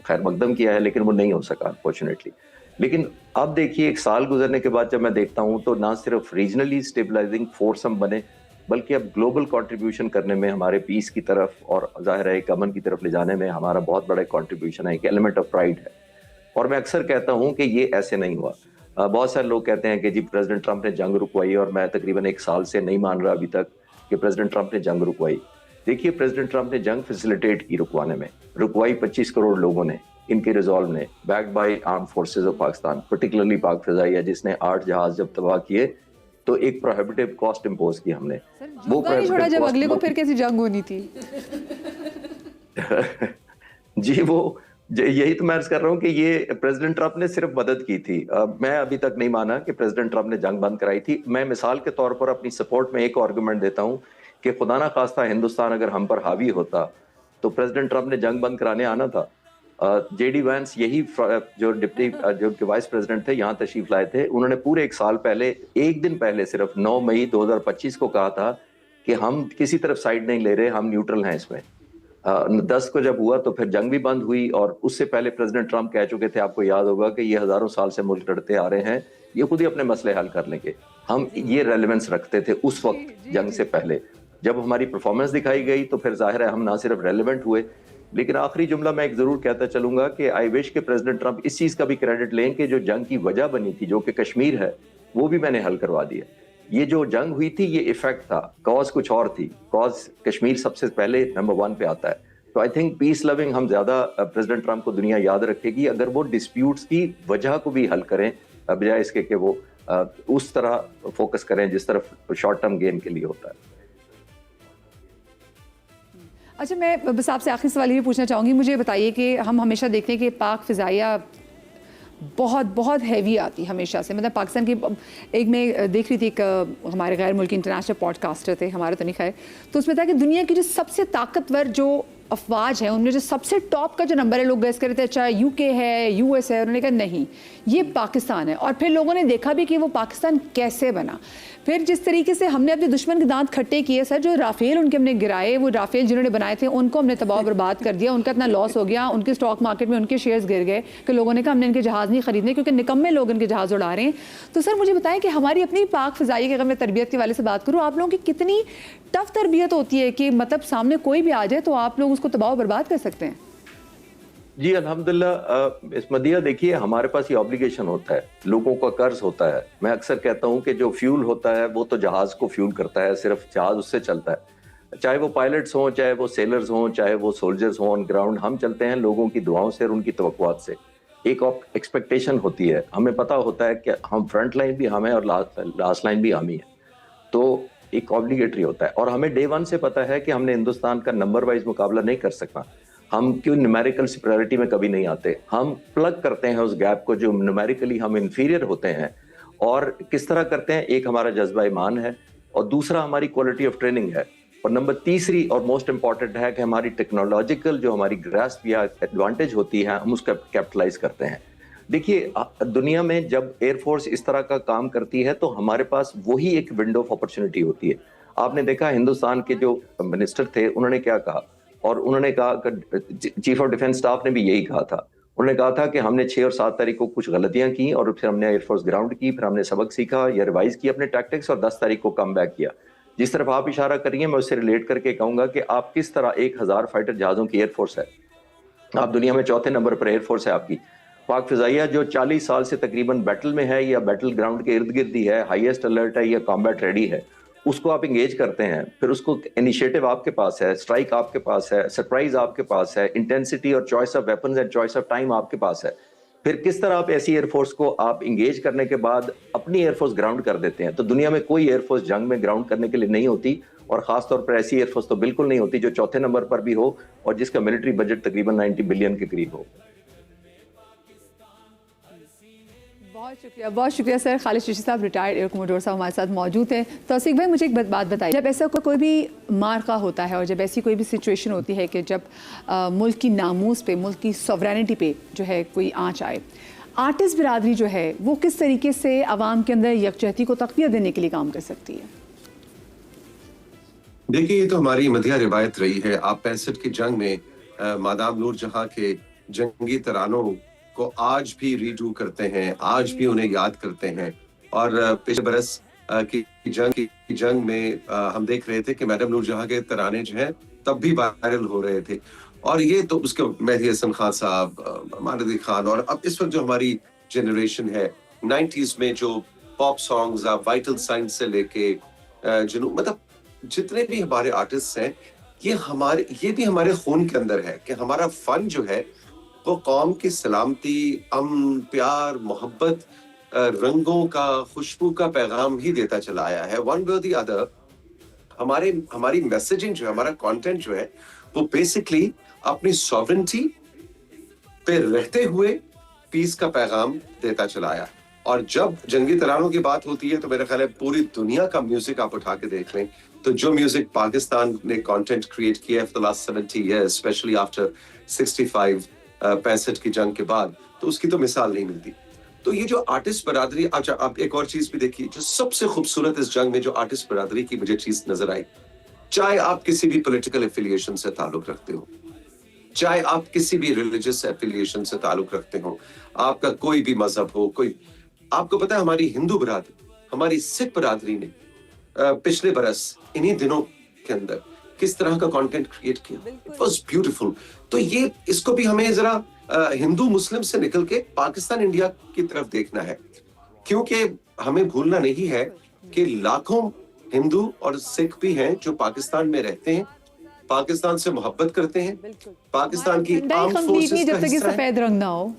खैर मकदम किया है, लेकिन वो नहीं हो सका अनफॉर्चुनेटली। लेकिन अब देखिए 1 साल गुजरने के बाद जब मैं देखता हूँ तो ना सिर्फ रीजनली स्टेबलाइजिंग फोर्स हम बने, बल्कि अब ग्लोबल कंट्रीब्यूशन करने में हमारे पीस की तरफ और जाहिर है एक अमन की तरफ ले जाने में हमारा बहुत बड़ा कंट्रीब्यूशन है, एक एलिमेंट ऑफ प्राइड है। और मैं अक्सर कहता हूँ कि ये ऐसे नहीं हुआ। बहुत सारे लोग कहते हैं कि जी प्रेसिडेंट ट्रंप ने जंग रुकवाई, और मैं तकरीबन 1 साल से नहीं मान रहा अभी तक कि प्रेसिडेंट ट्रंप ने जंग रुकवाई। देखिए, प्रेसिडेंट ट्रंप ने जंग फैसिलिटेट की, रुकवाई 25 करोड़ लोगों ने, इनके रिजॉल्व ने, backed by arm forces of Pakistan, particularly पाक फिजाइया, जिसने 8 जहाज जब तबाह किए तो एक प्रोहिबिटिव कॉस्ट इम्पोज की हमने। वो छोड़ा जब अगले को फिर कैसी जंग होनी थी। जी, वो यही तो मैं अर्ज कर रहा हूँ कि ये प्रेसिडेंट ट्रंप ने सिर्फ मदद की थी। मैं अभी तक नहीं माना कि प्रेसिडेंट ट्रंप ने जंग बंद कराई थी। मैं मिसाल के तौर पर अपनी सपोर्ट में एक आर्गुमेंट देता हूँ कि खुदा ना खास्ता हिंदुस्तान अगर हम पर हावी होता तो प्रेसिडेंट ट्रंप ने जंग बंद कराने आना था। जेडी वैंस, यही जो वाइस प्रेसिडेंट थे, यहाँ तशरीफ लाए थे, उन्होंने पूरे 1 साल पहले, 1 दिन पहले सिर्फ 9 मई 2025 को कहा था कि हम किसी तरफ साइड नहीं ले रहे, हम न्यूट्रल हैं इसमें। 10 को जब हुआ तो फिर जंग भी बंद हुई, और उससे पहले प्रेसिडेंट ट्रंप कह चुके थे, आपको याद होगा कि ये हजारों साल से मुल्क लड़ते आ रहे हैं, ये खुद ही अपने मसले हल कर लेंगे। हम ये रेलेवेंस रखते थे उस वक्त जंग से पहले। जब हमारी परफॉर्मेंस दिखाई गई तो फिर जाहिर है हम ना सिर्फ रेलेवेंट हुए, लेकिन आखिरी जुमला मैं एक जरूर कहता चलूंगा कि आई विश के प्रेसिडेंट ट्रंप इस चीज का भी क्रेडिट लें कि जो जंग की वजह बनी थी, जो कि कश्मीर है, वो भी मैंने हल करवा दिया। ये जो जंग हुई थी ये इफेक्ट था, कॉज कुछ और थी। कॉज कश्मीर सबसे पहले नंबर 1 पे आता है। तो आई थिंक पीस लविंग हम ज्यादा प्रेसिडेंट ट्रंप को दुनिया याद रखेगी अगर वो डिस्प्यूट्स की वजह को भी हल करें, बजाय इसके कि वो उस तरह फोकस करें जिस तरफ शॉर्ट टर्म गेन के लिए होता है। अच्छा, मैं बस आपसे आखिरी सवाल ये पूछना चाहूँगी, मुझे बताइए कि हम हमेशा देखते हैं कि पाक फ़िज़ाइया बहुत हैवी आती हमेशा से, मतलब पाकिस्तान की एक मैं देख रही थी, एक हमारे गैर मुल्की इंटरनेशनल पॉडकास्टर थे, हमारे तो नहीं खैर, तो उसमें था कि दुनिया की जो सबसे ताकतवर जो अफवाज है उनमें जो सबसे टॉप का जो नंबर है, लोग गैस कर रहे थे अच्छा यूके है, यूएस है, उन्होंने कहा नहीं ये पाकिस्तान है। और फिर लोगों ने देखा भी कि वो पाकिस्तान कैसे बना। फिर जिस तरीके से हमने अपने दुश्मन के दांत खट्टे किए सर, जो राफेल उनके हमने गिराए, वो राफेल जिन्होंने बनाए थे उनको हमने तबाह बर्बाद कर दिया, उनका इतना लॉस हो गया, उनके स्टॉक मार्केट में उनके शेयर्स गिर गए कि लोगों ने कहा हमने इनके जहाज़ नहीं खरीदने क्योंकि निकम्मे लोग इनके जहाज़ उड़ा रहे हैं। तो सर मुझे बताएं कि हमारी अपनी पाक फ़िज़ाई की अगर मैं तरबियत के वाले से बात करूँ, आप लोगों की कितनी टफ तरबियत होती है कि मतलब सामने कोई भी आ जाए तो आप लोग उसको तबाह बर्बाद कर सकते हैं? जी अल्हम्दुलिल्लाह। इस मदिया देखिए, हमारे पास ये ऑब्लिगेशन होता है, लोगों का कर्ज होता है। मैं अक्सर कहता हूँ कि जो फ्यूल होता है वो तो जहाज को फ्यूल करता है, सिर्फ जहाज उससे चलता है। चाहे वो पायलट्स हों, चाहे वो सेलर्स हों, चाहे वो सोल्जर्स हों ऑन ग्राउंड, हम चलते हैं लोगों की दुआओं से और उनकी तवक्कुआत से। एक एक्सपेक्टेशन होती है, हमें पता होता है कि हम फ्रंट लाइन भी हम है और लास्ट लाइन भी हम ही है, तो एक ऑब्लिगेटरी होता है। और हमें डे वन से पता है कि हमने हिंदुस्तान का नंबर वाइज मुकाबला नहीं कर सकना। हम क्यों न्यूमेरिकल सुपीरियरिटी में कभी नहीं आते, हम प्लग करते हैं उस गैप को जो न्यूमेरिकली हम इंफीरियर होते हैं। और किस तरह करते हैं, एक हमारा जज्बा ईमान है और दूसरा हमारी क्वालिटी ऑफ ट्रेनिंग है, और नंबर तीसरी और मोस्ट इंपॉर्टेंट है कि हमारी टेक्नोलॉजिकल जो हमारी ग्रास्प या एडवांटेज होती है, हम उसका कैपिटलाइज करते हैं। देखिए दुनिया में जब एयरफोर्स इस तरह का काम करती है तो हमारे पास वही एक विंडो ऑफ अपॉर्चुनिटी होती है। आपने देखा हिंदुस्तान के जो मिनिस्टर थे उन्होंने क्या कहा, और उन्होंने कहा कि चीफ ऑफ डिफेंस स्टाफ ने भी यही कहा था। उन्होंने कहा था कि हमने 6 और 7 तारीख को कुछ गलतियां की और फिर हमने एयरफोर्स ग्राउंड की, फिर हमने सबक सीखा या रिवाइज किया अपने टैक्टिक्स, और 10 तारीख को कम बैक किया। जिस तरफ आप इशारा करिए मैं उससे रिलेट करके कहूंगा कि आप किस तरह 1000 फाइटर जहाजों की एयरफोर्स है, आप दुनिया में चौथे नंबर पर एयरफोर्स है आपकी। पाक फिजाइया जो 40 साल से तकरीबन बैटल में है या बैटल ग्राउंड के इर्द गिर्द ही है, हाईएस्ट अलर्ट है या कॉम्बैट रेडी है, उसको आप इंगेज करते हैं, फिर उसको इनिशिएटिव आपके पास है, स्ट्राइक आपके पास है, सरप्राइज आपके पास है, इंटेंसिटी और choice of weapons and choice of time आपके पास है। फिर किस तरह आप ऐसी एयरफोर्स को आप इंगेज करने के बाद अपनी एयरफोर्स ग्राउंड कर देते हैं। तो दुनिया में कोई एयरफोर्स जंग में ग्राउंड करने के लिए नहीं होती, और खासतौर पर ऐसी एयरफोर्स तो बिल्कुल नहीं होती जो चौथे नंबर पर भी हो और जिसका मिलिट्री बजट तकरीबन 90 बिलियन के करीब हो। बहुत शुक्रिया सर। खालिद चिश्ती साहब रिटायर्ड एयर कमोडोर साहब हमारे साथ मौजूद हैं। तौसीक भाई मुझे एक बात बताइए, जब ऐसा कोई भी मार्का होता है और जब ऐसी कोई भी सिचुएशन होती है कि जब मुल्क की नामूस पे, मुल्क की सॉवरेनिटी पे जो है कोई आँच आए, आर्टिस्ट बिरादरी जो है वो किस तरीके से आवाम के अंदर यकजहती को तक़वियत देने के लिए काम कर सकती है? देखिए, ये तो हमारी मदिया रिवायत रही है। आप 65 की जंग में मादाम नूर जहां के जंगी तरानों को आज भी रीडू करते हैं, आज भी उन्हें याद करते हैं। और पिछले बरस की जंग में हम देख रहे थे कि मैडम नूर जहां के तराने जो हैं तब भी वायरल हो रहे थे। और ये तो उसके मेहदी हसन खान साहब, मानदी खान, और अब इस वक्त जो हमारी जनरेशन है 90s में जो पॉप सॉन्ग्स, वाइटल साइंस से लेके मतलब जितने भी हमारे आर्टिस्ट हैं, ये भी हमारे खून के अंदर है कि हमारा फन जो है वो कौम की सलामती, अमन, प्यार, मोहब्बत, रंगों का, खुशबू का पैगाम ही देता चला आया है। वन वे और द अदर हमारी मैसेजिंग जो है, हमारा कंटेंट जो है वो बेसिकली अपनी सॉवरेंटी पे रहते हुए पीस का पैगाम देता चला आया। और जब जंगी तरानों की बात होती है तो मेरा ख्याल है पूरी दुनिया का म्यूजिक आप उठा के देख लें तो जो म्यूजिक पाकिस्तान ने कंटेंट क्रिएट किया है for the last 70 years, specially after 65 की जंग के बाद, तो उसकी तो मिसाल नहीं मिलती। तो ये जो आर्टिस्ट बरादरी, अच्छा आप एक और चीज भी देखिए, जो सबसे खूबसूरत इस जंग में जो आर्टिस्ट बरादरी की मुझे चीज नजर आई, चाहे आप किसी भी पॉलिटिकल एफिलिएशन से ताल्लुक रखते हो, चाहे आप किसी भी रिलीजियस एफिलिएशन से ताल्लुक रखते हो, आपका कोई भी मजहब हो, कोई, आपको पता है हमारी हिंदू बरादरी, हमारी सिख बरादरी ने पिछले बरस इन्हीं दिनों के अंदर किस तरह का कंटेंट क्रिएट किया, इट वाज ब्यूटीफुल। तो ये इसको भी हमें जरा हिंदू मुस्लिम से निकल के पाकिस्तान इंडिया की तरफ देखना है, क्योंकि हमें भूलना नहीं है कि लाखों हिंदू और सिख भी हैं जो पाकिस्तान में रहते हैं, पाकिस्तान से मोहब्बत करते हैं, पाकिस्तान की आर्म्ड फोर्सेस का हिस्सा हैं। सफेद रंग ना हो।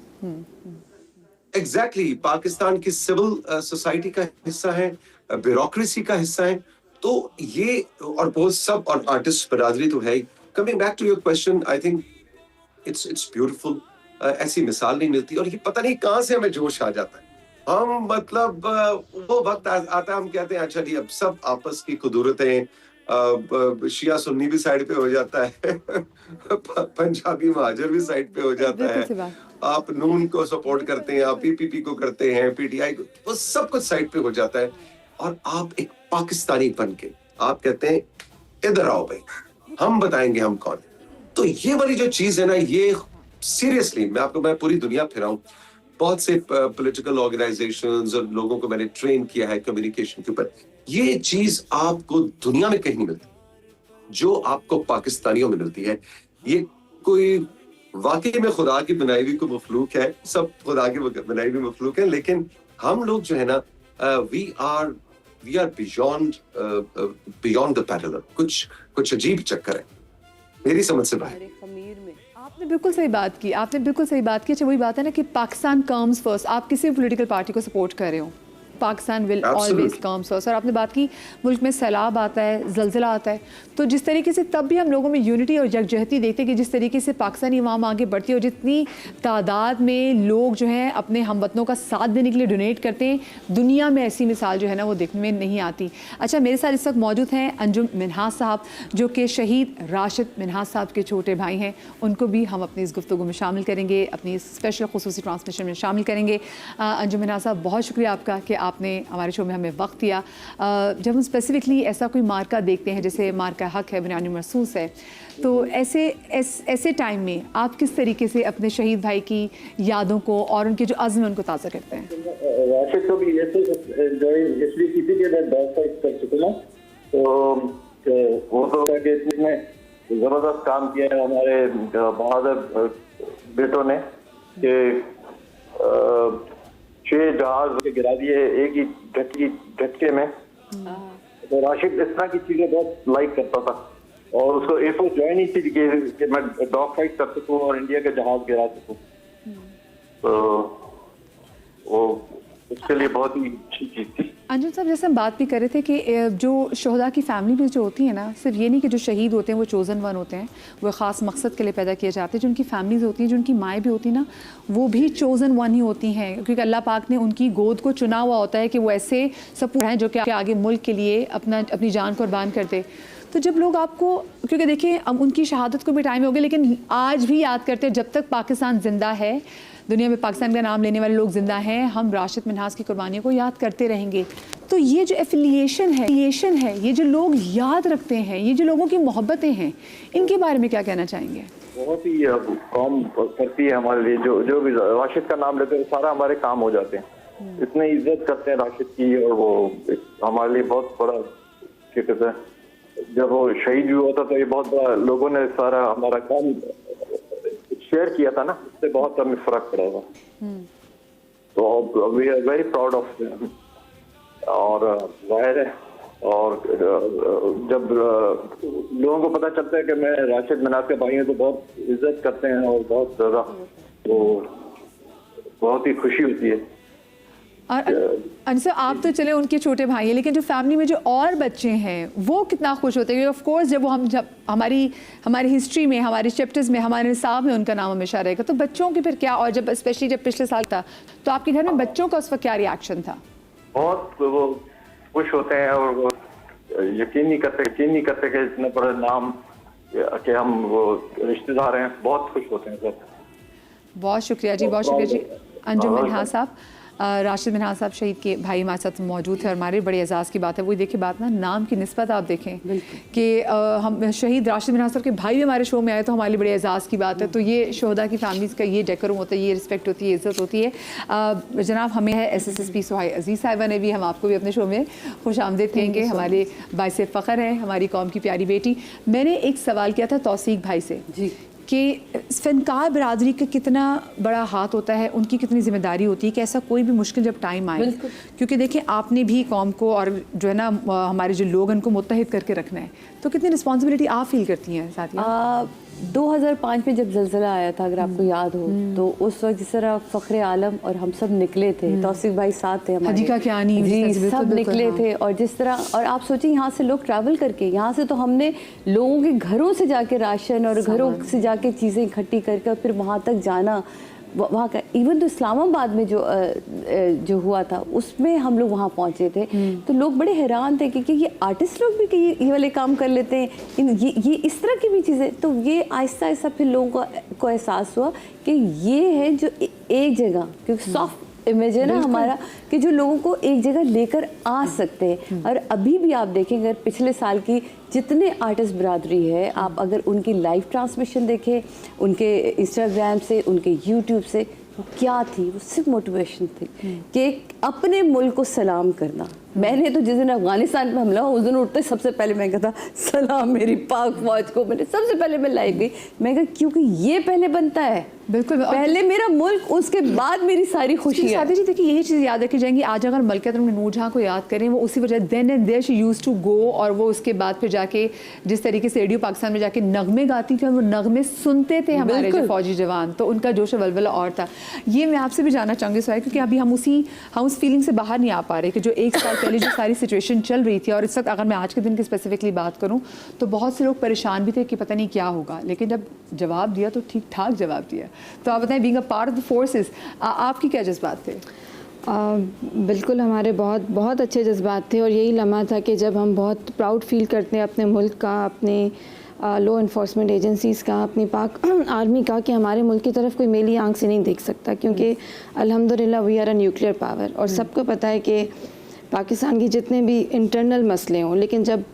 एग्जैक्टली, पाकिस्तान की सिविल सोसाइटी का हिस्सा है, ब्यूरोक्रेसी का हिस्सा है। तो ये और बहुत सब, और आर्टिस्ट बरादरी तो है ही। Coming back to your question, I think it's beautiful. ऐसी मिसाल नहीं मिलती, और ये पता नहीं कहां से हमें जोश आ जाता है। हम मतलब वो वक्त आता है, हम कहते हैं अच्छा जी अब सब आपस की कुदरतें, शिया सुन्नी भी साइड पे हो जाता है पंजाबी महाजर भी साइड पे हो जाता है, आप नून को सपोर्ट करते हैं, आप पीपीपी को करते हैं, पीटीआई को, वो सब कुछ साइड पे हो जाता है, और आप एक पाकिस्तानी बन के आप कहते हैं इधर आओ भाई, हम बताएंगे हम कौन। तो ये वाली जो चीज है ना, ये सीरियसली मैं पूरी दुनिया फिरा हूं, बहुत से पॉलिटिकल ऑर्गेनाइजेशंस और लोगों को मैंने ट्रेन किया है कम्युनिकेशन के ऊपर। ये चीज आपको दुनिया में कहीं नहीं मिलती जो आपको पाकिस्तानियों में मिलती है। ये कोई वाकई में खुदा की बनाई हुई कोई मखलूक है, सब खुदा की बनाई हुई मखलूक है, लेकिन हम लोग जो है ना we are beyond the parallel. कुछ अजीब चक्कर है मेरी समझ से बाहर। आपने बिल्कुल सही बात की, आपने बिल्कुल सही बात की। अच्छा, वही बात है ना कि पाकिस्तान कम्स फर्स्ट। आप किसी भी पॉलिटिकल पार्टी को सपोर्ट कर रहे हो, Pakistan will always comes first. और आपने बात की मुल्क में सैलाब आता है, जलजिला आता है, तो जिस तरीके से तब भी हम लोगों में यूनिटी और यकजहती देखते हैं कि जिस तरीके से पाकिस्तानी अवाम आगे बढ़ती है और जितनी तादाद में लोग जो हैं अपने हमवतनों का साथ देने के लिए डोनेट करते हैं, दुनिया में ऐसी मिसाल जो है ना वो देखने में नहीं आती। अच्छा, मेरे साथ इस वक्त मौजूद हैं अंजुम मिन्हास साहब, जो कि शहीद राशिद मिन्हास साहब के छोटे भाई हैं। उनको भी हम अपनी इस गुफ्तगू में शामिल करेंगे, अपनी स्पेशल खुसूसी ट्रांसमिशन में शामिल करेंगे। अंजुम मिन्हास साहब, बहुत शुक्रिया आपका कि आपने हमारे शो में हमें वक्त दिया। जब हम स्पेसिफिकली ऐसा कोई मार्का देखते हैं, जैसे मार्का हक है, बुनियादी महसूस है, तो ऐसे टाइम में आप किस तरीके से अपने शहीद भाई की यादों को और उनके जो अज़्म उनको ताज़ा करते हैं? राशिद को भी ऐसे इसलिए किसी के बाद बैक फाइट कर चुके ना, तो वो तो कि इसने ज़बरदस्त काम किया है हमारे बहादुर बेटों ने कि 6 जहाज गिरा दिए एक ही झटके में। तो राशिद इस तरह की चीजें बहुत लाइक करता था और उसको एयरफोर्स ज्वाइन ही थी कि मैं डॉग फाइट कर सकूँ और इंडिया के जहाज गिरा सकूँ। तो वो उसके लिए बहुत ही अच्छी चीज़ थी। अंजुम साहब, जैसे हम बात भी कर रहे थे कि जो शहदा की फैमिली भी जो होती है ना, सिर्फ ये नहीं कि जो शहीद होते हैं वो चोज़न वन होते हैं, वो ख़ास मकसद के लिए पैदा किए जाते हैं। जो उनकी फैमिलीज होती हैं, जो उनकी माएँ भी होती हैं ना, वो भी चोज़न वन ही होती हैं, क्योंकि अल्लाह पाक ने उनकी गोद को चुना हुआ होता है कि वो ऐसे सपूत हैं जो कि आगे मुल्क के लिए अपनी जान कुर्बान कर दे। तो जब लोग आपको, क्योंकि देखिए अब उनकी शहादत को भी टाइम हो गया, लेकिन आज भी याद करते हैं, जब तक पाकिस्तान ज़िंदा है, दुनिया में पाकिस्तान का नाम लेने वाले लोग ज़िंदा हैं, हम राशिद मिन्हास की कुर्बानियों को याद करते रहेंगे। तो ये जो एफिलिएशन है, ये जो लोग याद रखते हैं, ये जो लोगों की मोहब्बतें हैं, इनके बारे में क्या कहना चाहेंगे? बहुत ही कौम करती है हमारे लिए, जो भी राशिद का नाम लेते हैं सारा हमारे काम हो जाते हैं। इतनी इज्जत करते हैं राशिद की, और वो हमारे लिए बहुत बड़ा क्या कहते हैं, जब वो शहीद भी होता तो ये बहुत बड़ा लोगों ने सारा हमारा काम शेयर किया था ना, उससे बहुत हमें फर्क पड़ा था। तो we are very proud of them. और जाहिर है, और जब लोगों को पता चलता है कि मैं राशिद मिन्हास के भाई हूँ तो बहुत इज्जत करते हैं और बहुत ज़्यादा तो बहुत ही खुशी होती है। और अनसर, आप तो चले उनके छोटे भाई हैं, लेकिन जो फैमिली में जो और बच्चे हैं वो कितना खुश होते हैं? ऑफ कोर्स जब हमारी हिस्ट्री में, हमारे चैप्टर्स में, हमारे निसाब में उनका नाम हमेशा रहेगा, तो बच्चों के फिर क्या? और जब स्पेशली जब पिछले साल था, तो आपके घर में बच्चों का उस वक्त क्या रिएक्शन था? बहुत वो खुश होते हैं और वो यकीन नहीं करते कि इतना बड़ा नाम कि हम वो रिश्तेदार हैं। बहुत खुश होते हैं सब। बहुत शुक्रिया जी, बहुत शुक्रिया जी। अंजुम मिन्हास साहब, राशिद मिन्हास साहब शहीद के भाई हमारे साथ मौजूद है, और हमारे बड़े एजाज़ की बात है। वही देखिए बात ना, नाम की निस्बत आप देखें कि हम शहीद राशिद मिन्हास साहब के भाई भी हमारे शो में आए, तो हमारे लिए बड़े एजाज़ की बात है। तो ये शोहदा की फैमिलीज़ का ये डेकोरम होता है, ये रिस्पेक्ट होती है, इज़्ज़त होती है। जनाब, हमें है SSSP सुहाई अजीज़ साहिबा ने भी हम आपको भी अपने शो में खुश आमदीद कहेंगे। हमारे बाइसे फ़ख्र हैं, हमारी कौम की प्यारी बेटी। मैंने एक सवाल किया था तौसीक भाई से जी कि फ़नकार बरादरी का कितना बड़ा हाथ होता है, उनकी कितनी जिम्मेदारी होती है कि ऐसा कोई भी मुश्किल जब टाइम आए, क्योंकि देखिए आपने भी कौम को और जो है ना हमारे जो लोग उनको मुत्तहिद करके रखना है, तो कितनी रिस्पॉन्सिबिलिटी आप फील करती हैं साथिया? 2005 में जब ज़लज़ला आया था, अगर आपको याद हो, तो उस वक्त जिस तरह फ़ख्र आलम और हम सब निकले थे, तौसीक भाई साथ थे हमारे, हदीका कियानी जी, सब निकले थे। और जिस तरह, और आप सोचिए यहाँ से लोग ट्रैवल करके, यहाँ से तो हमने लोगों के घरों से जाके राशन और घरों से जाके चीज़ें इकट्ठी करके फिर वहाँ तक जाना, वहाँ का इवन तो इस्लामाबाद में जो हुआ था उसमें हम लोग वहाँ पहुँचे थे। तो लोग बड़े हैरान थे कि ये आर्टिस्ट लोग भी कि ये वाले काम कर लेते हैं, ये इस तरह की भी चीज़ें। तो ये आहिस्ता आहिस्ता फिर लोगों को एहसास हुआ कि ये है जो एक जगह, क्योंकि सॉफ्ट इमेज है ना हमारा, कि जो लोगों को एक जगह लेकर आ सकते हैं। और अभी भी आप देखेंगे, अगर पिछले साल की जितने आर्टिस्ट बरादरी है, आप अगर उनकी लाइव ट्रांसमिशन देखें, उनके इंस्टाग्राम से, उनके यूट्यूब से, वो क्या थी? वो सिर्फ मोटिवेशन थी कि अपने मुल्क को सलाम करना, मैंने तो जिस दिन अफगानिस्तान पे हमला हुआ उस दिन उठते सबसे पहले मैं कहता सलाम मेरी पाक फौज को, मैंने सबसे पहले मैं लाइव गई। मैं कहा क्योंकि ये पहले बनता है, बिल्कुल पहले मेरा मुल्क, उसके बाद मेरी सारी खुशी है। सादी जी देखिए यही चीज़ याद रखी जाएंगी। आज अगर मलका नूरजहां को याद करें, वो उसी वजह then and there she used to go, और वो उसके बाद फिर जाके जिस तरीके से रेडियो पाकिस्तान में जाके नगमे गाती थी और वो नगमे सुनते थे हमारे जो फौजी जवान, तो उनका जोश वलवला और था। ये मैं आपसे भी जानना चाहूँगी सोया, क्योंकि अभी हम उस फीलिंग से बाहर नहीं आ पा रहे कि जो एक साल पहले जो सारी सिचुएशन चल रही थी, और इस वक्त अगर मैं आज के दिन की स्पेसिफिकली बात करूँ तो बहुत से लोग परेशान भी थे कि पता नहीं क्या होगा, लेकिन जब जवाब दिया तो ठीक ठाक जवाब दिया। तो आप बताएं, being a part of the forces, आपकी क्या जज्बात थे? बिल्कुल हमारे बहुत बहुत अच्छे जज्बात थे, और यही लम्हा था कि जब हम बहुत प्राउड फील करते हैं अपने मुल्क का, अपने लॉ इन्फोर्समेंट एजेंसीज़ का, अपनी पाक आर्मी का, कि हमारे मुल्क की तरफ कोई मेली आंख से नहीं देख सकता, क्योंकि अल्हम्दुलिल्लाह we are a nuclear power. और सबको पता है कि पाकिस्तान की जितने भी इंटरनल मसले हों, लेकिन जब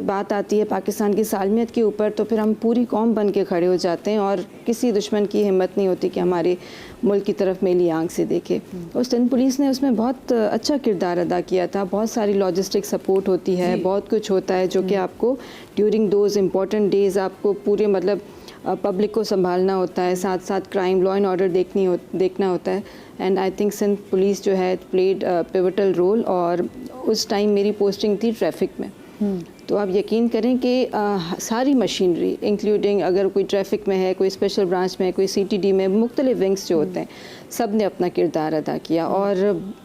बात आती है पाकिस्तान की सालमियत के ऊपर, तो फिर हम पूरी कौम बन के खड़े हो जाते हैं, और किसी दुश्मन की हिम्मत नहीं होती कि हमारे मुल्क की तरफ मेली आंख से देखे। और सिंध पुलिस ने उसमें बहुत अच्छा किरदार अदा किया था। बहुत सारी लॉजिस्टिक सपोर्ट होती है, बहुत कुछ होता है जो कि आपको ड्यूरिंग दोज इम्पॉर्टेंट डेज़ आपको पूरे मतलब पब्लिक को संभालना होता है, साथ साथ क्राइम लॉ एंड ऑर्डर देखना होता है। And I think Sindh police जो है प्लेड पिवटल रोल, और उस टाइम मेरी पोस्टिंग थी ट्रैफिक में। तो आप यकीन करें कि सारी मशीनरी इंक्लूडिंग अगर कोई ट्रैफिक में है, कोई स्पेशल ब्रांच में है, कोई CTD में, मुख्तलिफ विंग्स जो होते हैं, सब ने अपना किरदार अदा किया, और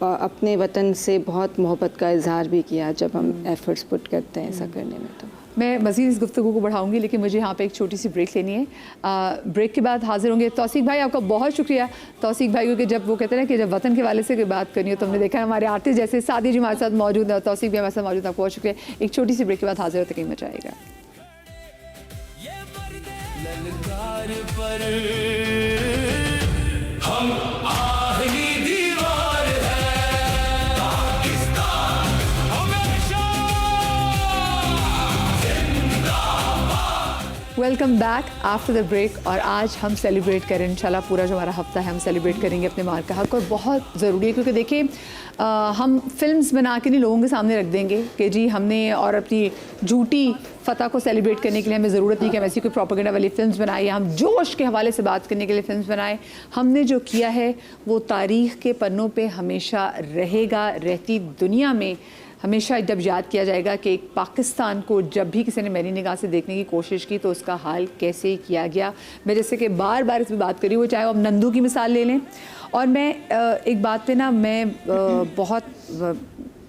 अपने वतन से बहुत मोहब्बत का इजहार भी किया जब हम एफर्ट्स पुट करते हैं ऐसा करने में। तो मैं मज़ीद इस गुफ्तगू को बढ़ाऊंगी, लेकिन मुझे यहाँ पे एक छोटी सी ब्रेक लेनी है। ब्रेक के बाद हाजिर होंगे। तौसीक भाई आपका बहुत शुक्रिया। तौसीक भाई क्योंकि जब वो कहते हैं ना कि जब वतन के वाले से कोई बात करनी हो, तो हमने देखा है हमारे आर्टिस्ट जैसे सादी जी हमारे साथ मौजूद है, तौसीक भी हमारे साथ मौजूद है, आपको बहुत शुक्रिया। एक छोटी सी ब्रेक के बाद हाजिर होते कहीं मचा आएगा। ललकार पर हम आहनी दीवार है, पाकिस्तान हमेशा welcome back after the break. और आज हम सेलिब्रेट करें इंशाल्लाह, पूरा जो हमारा हफ्ता है हम सेलिब्रेट करेंगे अपने मार का हक, और बहुत ज़रूरी है क्योंकि देखिए हम फिल्म्स बना के नहीं लोगों के सामने रख देंगे कि जी हमने, और अपनी झूठी फ़तह को सेलिब्रेट करने के लिए हमें ज़रूरत नहीं कि हम ऐसी कोई प्रोपेगेंडा वाली फिल्म्स बनाए, या हम जोश के हवाले से बात करने के लिए फिल्म्स बनाए। हमने जो किया है वो तारीख़ के पन्नों पे हमेशा रहेगा, रहती दुनिया में हमेशा जब याद किया जाएगा कि एक पाकिस्तान को जब भी किसी ने मेरी निगाह से देखने की कोशिश की तो उसका हाल कैसे किया गया। मैं जैसे कि बार बार इस पर बात करी, वो चाहे वो अब नंदू की मिसाल ले लें, और मैं एक बात पे ना मैं बहुत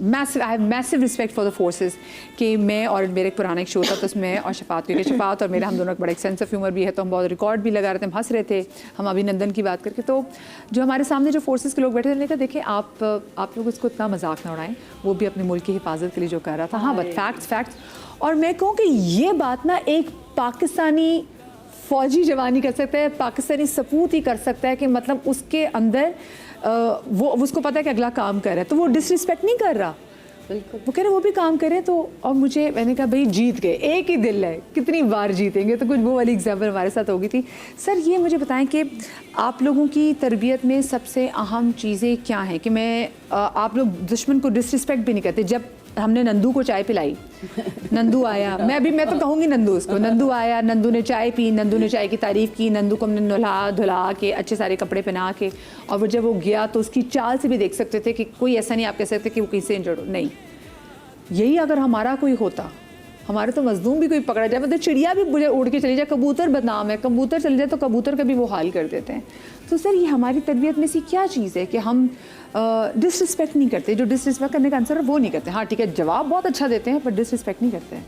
massive I have massive respect for the forces कि मैं, और मेरा एक पुराना एक शो था तो उसमें और शफात, क्योंकि शफात और मेरा हम दोनों का बड़ा एक सेंस ऑफ ह्यूमर भी है, तो हम बहुत रिकॉर्ड भी लगा रहे थे, हम हंस रहे थे हम अभिनंदन की बात करके। तो जो हमारे सामने जो फोर्सेस के लोग बैठे थे, मैंने कहा देखिए आप लोग इसको इतना मजाक ना उड़ाएं, वो भी अपने मुल्क की हिफाजत के लिए जो कर रहा था। हाँ बट फैक्ट्स। और मैं कहूँ कि ये बात ना एक पाकिस्तानी फ़ौजी जवान ही कर सकता है, पाकिस्तानी सपूत ही कर सकता है कि मतलब उसके अंदर वो उसको पता है कि अगला काम कर रहा है, तो वो डिसरिस्पेक्ट नहीं कर रहा, वो कह रहे वो भी काम करें। तो और मैंने कहा भाई जीत गए, एक ही दिल है, कितनी बार जीतेंगे, तो कुछ वो वाली एग्जाम्पल हमारे साथ हो गई थी। सर ये मुझे बताएं कि आप लोगों की तरबियत में सबसे अहम चीज़ें क्या हैं कि आप लोग दुश्मन को डिसरिस्पेक्ट भी नहीं करते। जब हमने नंदू को चाय पिलाई, नंदू आया, मैं तो कहूँगी नंदू उसको, नंदू आया, नंदू ने चाय पी, नंदू ने चाय की तारीफ़ की, नंदू को हमने नहला धुला के अच्छे सारे कपड़े पहना के, और वो जब वो गया तो उसकी चाल से भी देख सकते थे कि कोई ऐसा नहीं आप कह सकते कि वो किसी से इंजर्ड हो, नहीं। यही अगर हमारा कोई होता, हमारे तो मजलूम भी कोई पकड़ा जाए, मतलब चिड़िया भी उड़ के चली जाए, कबूतर बदनाम है, कबूतर चले जाए तो कबूतर का भी वो हाल कर देते हैं। तो सर ये हमारी तरबियत में से क्या चीज़ है कि हम डिसरिस्पेक्ट नहीं करते, जो डिसरिस्पेक्ट करने का आंसर है वो नहीं करते। हाँ ठीक है, जवाब बहुत अच्छा देते हैं पर डिसरिस्पेक्ट नहीं करते हैं।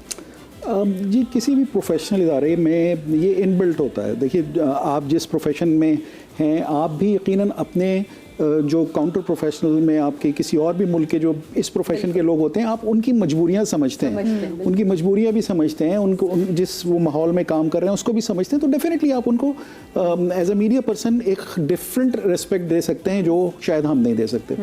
जी किसी भी प्रोफेशनल इदारे में ये इनबिल्ट होता है। देखिए आप जिस प्रोफेशन में हैं, आप भी यकीनन अपने जो काउंटर प्रोफेशनल में आपके किसी और भी मुल्क के जो इस प्रोफेशन के लोग होते हैं, आप उनकी मजबूरियां समझते हैं, उनकी मजबूरियां भी समझते हैं, उनको जिस वो माहौल में काम कर रहे हैं उसको भी समझते हैं। तो डेफिनेटली आप उनको एज अ मीडिया पर्सन एक डिफरेंट रिस्पेक्ट दे सकते हैं जो शायद हम नहीं दे सकते।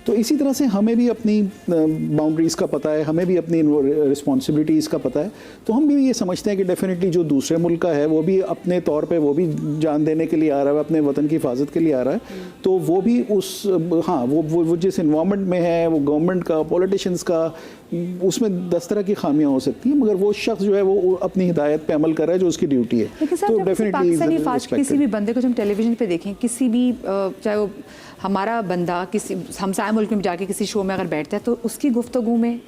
तो इसी तरह से हमें भी अपनी बाउंड्रीज़ का पता है, हमें भी अपनी रिस्पॉन्सिबिलिटीज़ का पता है। तो हम भी ये समझते हैं कि डेफिनेटली जो दूसरे मुल्क का है वो भी अपने तौर पे वो भी जान देने के लिए आ रहा है, अपने वतन की हिफाजत के लिए आ रहा है, तो वो भी उस हाँ वो जिस इन्वायरमेंट में है, वो गवर्नमेंट का, पॉलिटिशियंस का, उसमें 10 तरह की खामियां हो सकती हैं, मगर वो शख्स जो है वो अपनी हिदायत पे अमल कर रहा है जो उसकी ड्यूटी है। लेकिन सर, तो जब किसी डेफिनेटली पाकिस्तानी फास्ट किसी भी बंदे को जब हम टेलीविजन पे देखें, किसी भी चाहे वो हमारा बंदा किसी हमसाया मुल्क में जाके किसी शो में अगर बैठता है तो उसकी गुफ्तगू में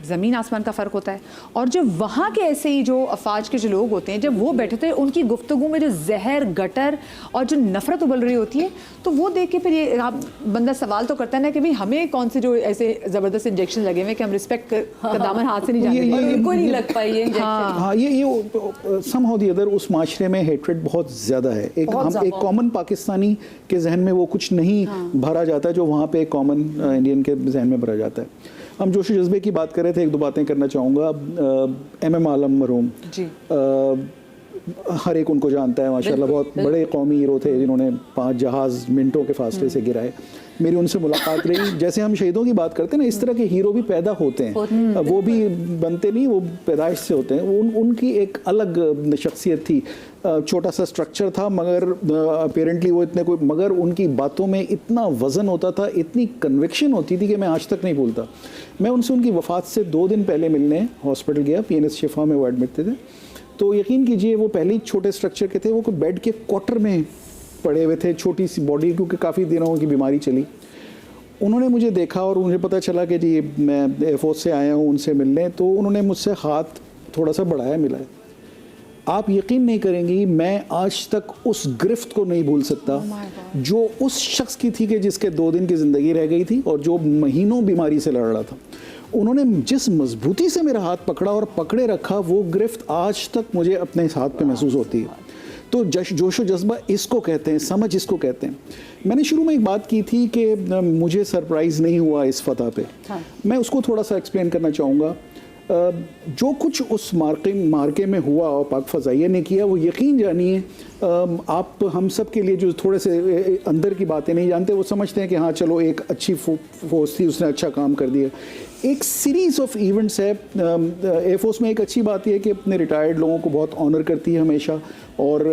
ज़मीन आसमान का फ़र्क होता है। और जब वहाँ के ऐसे ही जो अफवाज के जो लोग होते हैं, जब वो बैठे थे, उनकी गुफ्तगू में जो जहर, गटर और जो नफ़रत उबल रही होती है, तो वो देख के फिर ये आप बंदा सवाल तो करता है ना कि भाई हमें कौन से जो ऐसे ज़बरदस्त इंजेक्शन लगे हुए कि हम रिस्पेक्ट का दामन हाथ से नहीं जाने और उनको नहीं लग पाई ये इंजेक्शन। हाँ, ये समहाउ द अदर उस माशरे में हेट्रेड बहुत ज़्यादा है। एक कॉमन पाकिस्तानी के जहन में वो कुछ नहीं भरा जाता जो वहाँ पे एक कॉमन इंडियन के जहन में भरा जाता है। हम जोश जज्बे की बात कर रहे थे, एक दो बातें करना चाहूँगा। MM आलम मरहूम जी, हर एक उनको जानता है माशाल्लाह, बहुत बड़े कौमी हीरो थे जिन्होंने 5 जहाज़ मिनटों के फासले से गिराए। मेरी उनसे मुलाकात रही। जैसे हम शहीदों की बात करते हैं ना, इस तरह के हीरो भी पैदा होते हैं, वो भी बनते नहीं, वो पैदाइश से होते हैं। उनकी एक अलग शख्सियत थी, छोटा सा स्ट्रक्चर था, मगर अपेरेंटली वो इतने कोई, मगर उनकी बातों में इतना वज़न होता था, इतनी कन्विक्शन होती थी कि मैं आज तक नहीं भूलता। मैं उनसे उनकी वफ़ात से 2 दिन पहले मिलने हॉस्पिटल गया, PNS शिफा में वो एडमिट थे। तो यकीन कीजिए वो पहले ही छोटे स्ट्रक्चर के थे, वो कोई बेड के क्वार्टर में पड़े हुए थे, छोटी सी बॉडी, क्योंकि काफ़ी दिनों की बीमारी चली। उन्होंने मुझे देखा और मुझे पता चला कि जी मैं एयरफोर्स से आया हूँ उनसे मिलने, तो उन्होंने मुझसे हाथ थोड़ा सा बढ़ाया, मिलाया। आप यकीन नहीं करेंगी, मैं आज तक उस गिरफ्त को नहीं भूल सकता जो उस शख्स की थी कि जिसके 2 दिन की ज़िंदगी रह गई थी और जो महीनों बीमारी से लड़ रहा था। उन्होंने जिस मजबूती से मेरा हाथ पकड़ा और पकड़े रखा, वो गिरफ्त आज तक मुझे अपने हाथ पे महसूस होती है। तो जोश व जज्बा इसको कहते हैं, समझ इसको कहते हैं। मैंने शुरू में एक बात की थी कि मुझे सरप्राइज़ नहीं हुआ इस फतह पे। मैं उसको थोड़ा सा एक्सप्लेन करना चाहूँगा। जो कुछ उस मार्के में हुआ और पाक फ़ज़ाइया ने किया, वो यकीन जानिए, आप हम सब के लिए जो थोड़े से अंदर की बातें नहीं जानते, वो समझते हैं कि हाँ चलो एक अच्छी फोर्स थी, उसने अच्छा काम कर दिया। एक सीरीज़ ऑफ इवेंट्स है। एयरफोर्स में एक अच्छी बात यह है कि अपने रिटायर्ड लोगों को बहुत ऑनर करती है हमेशा, और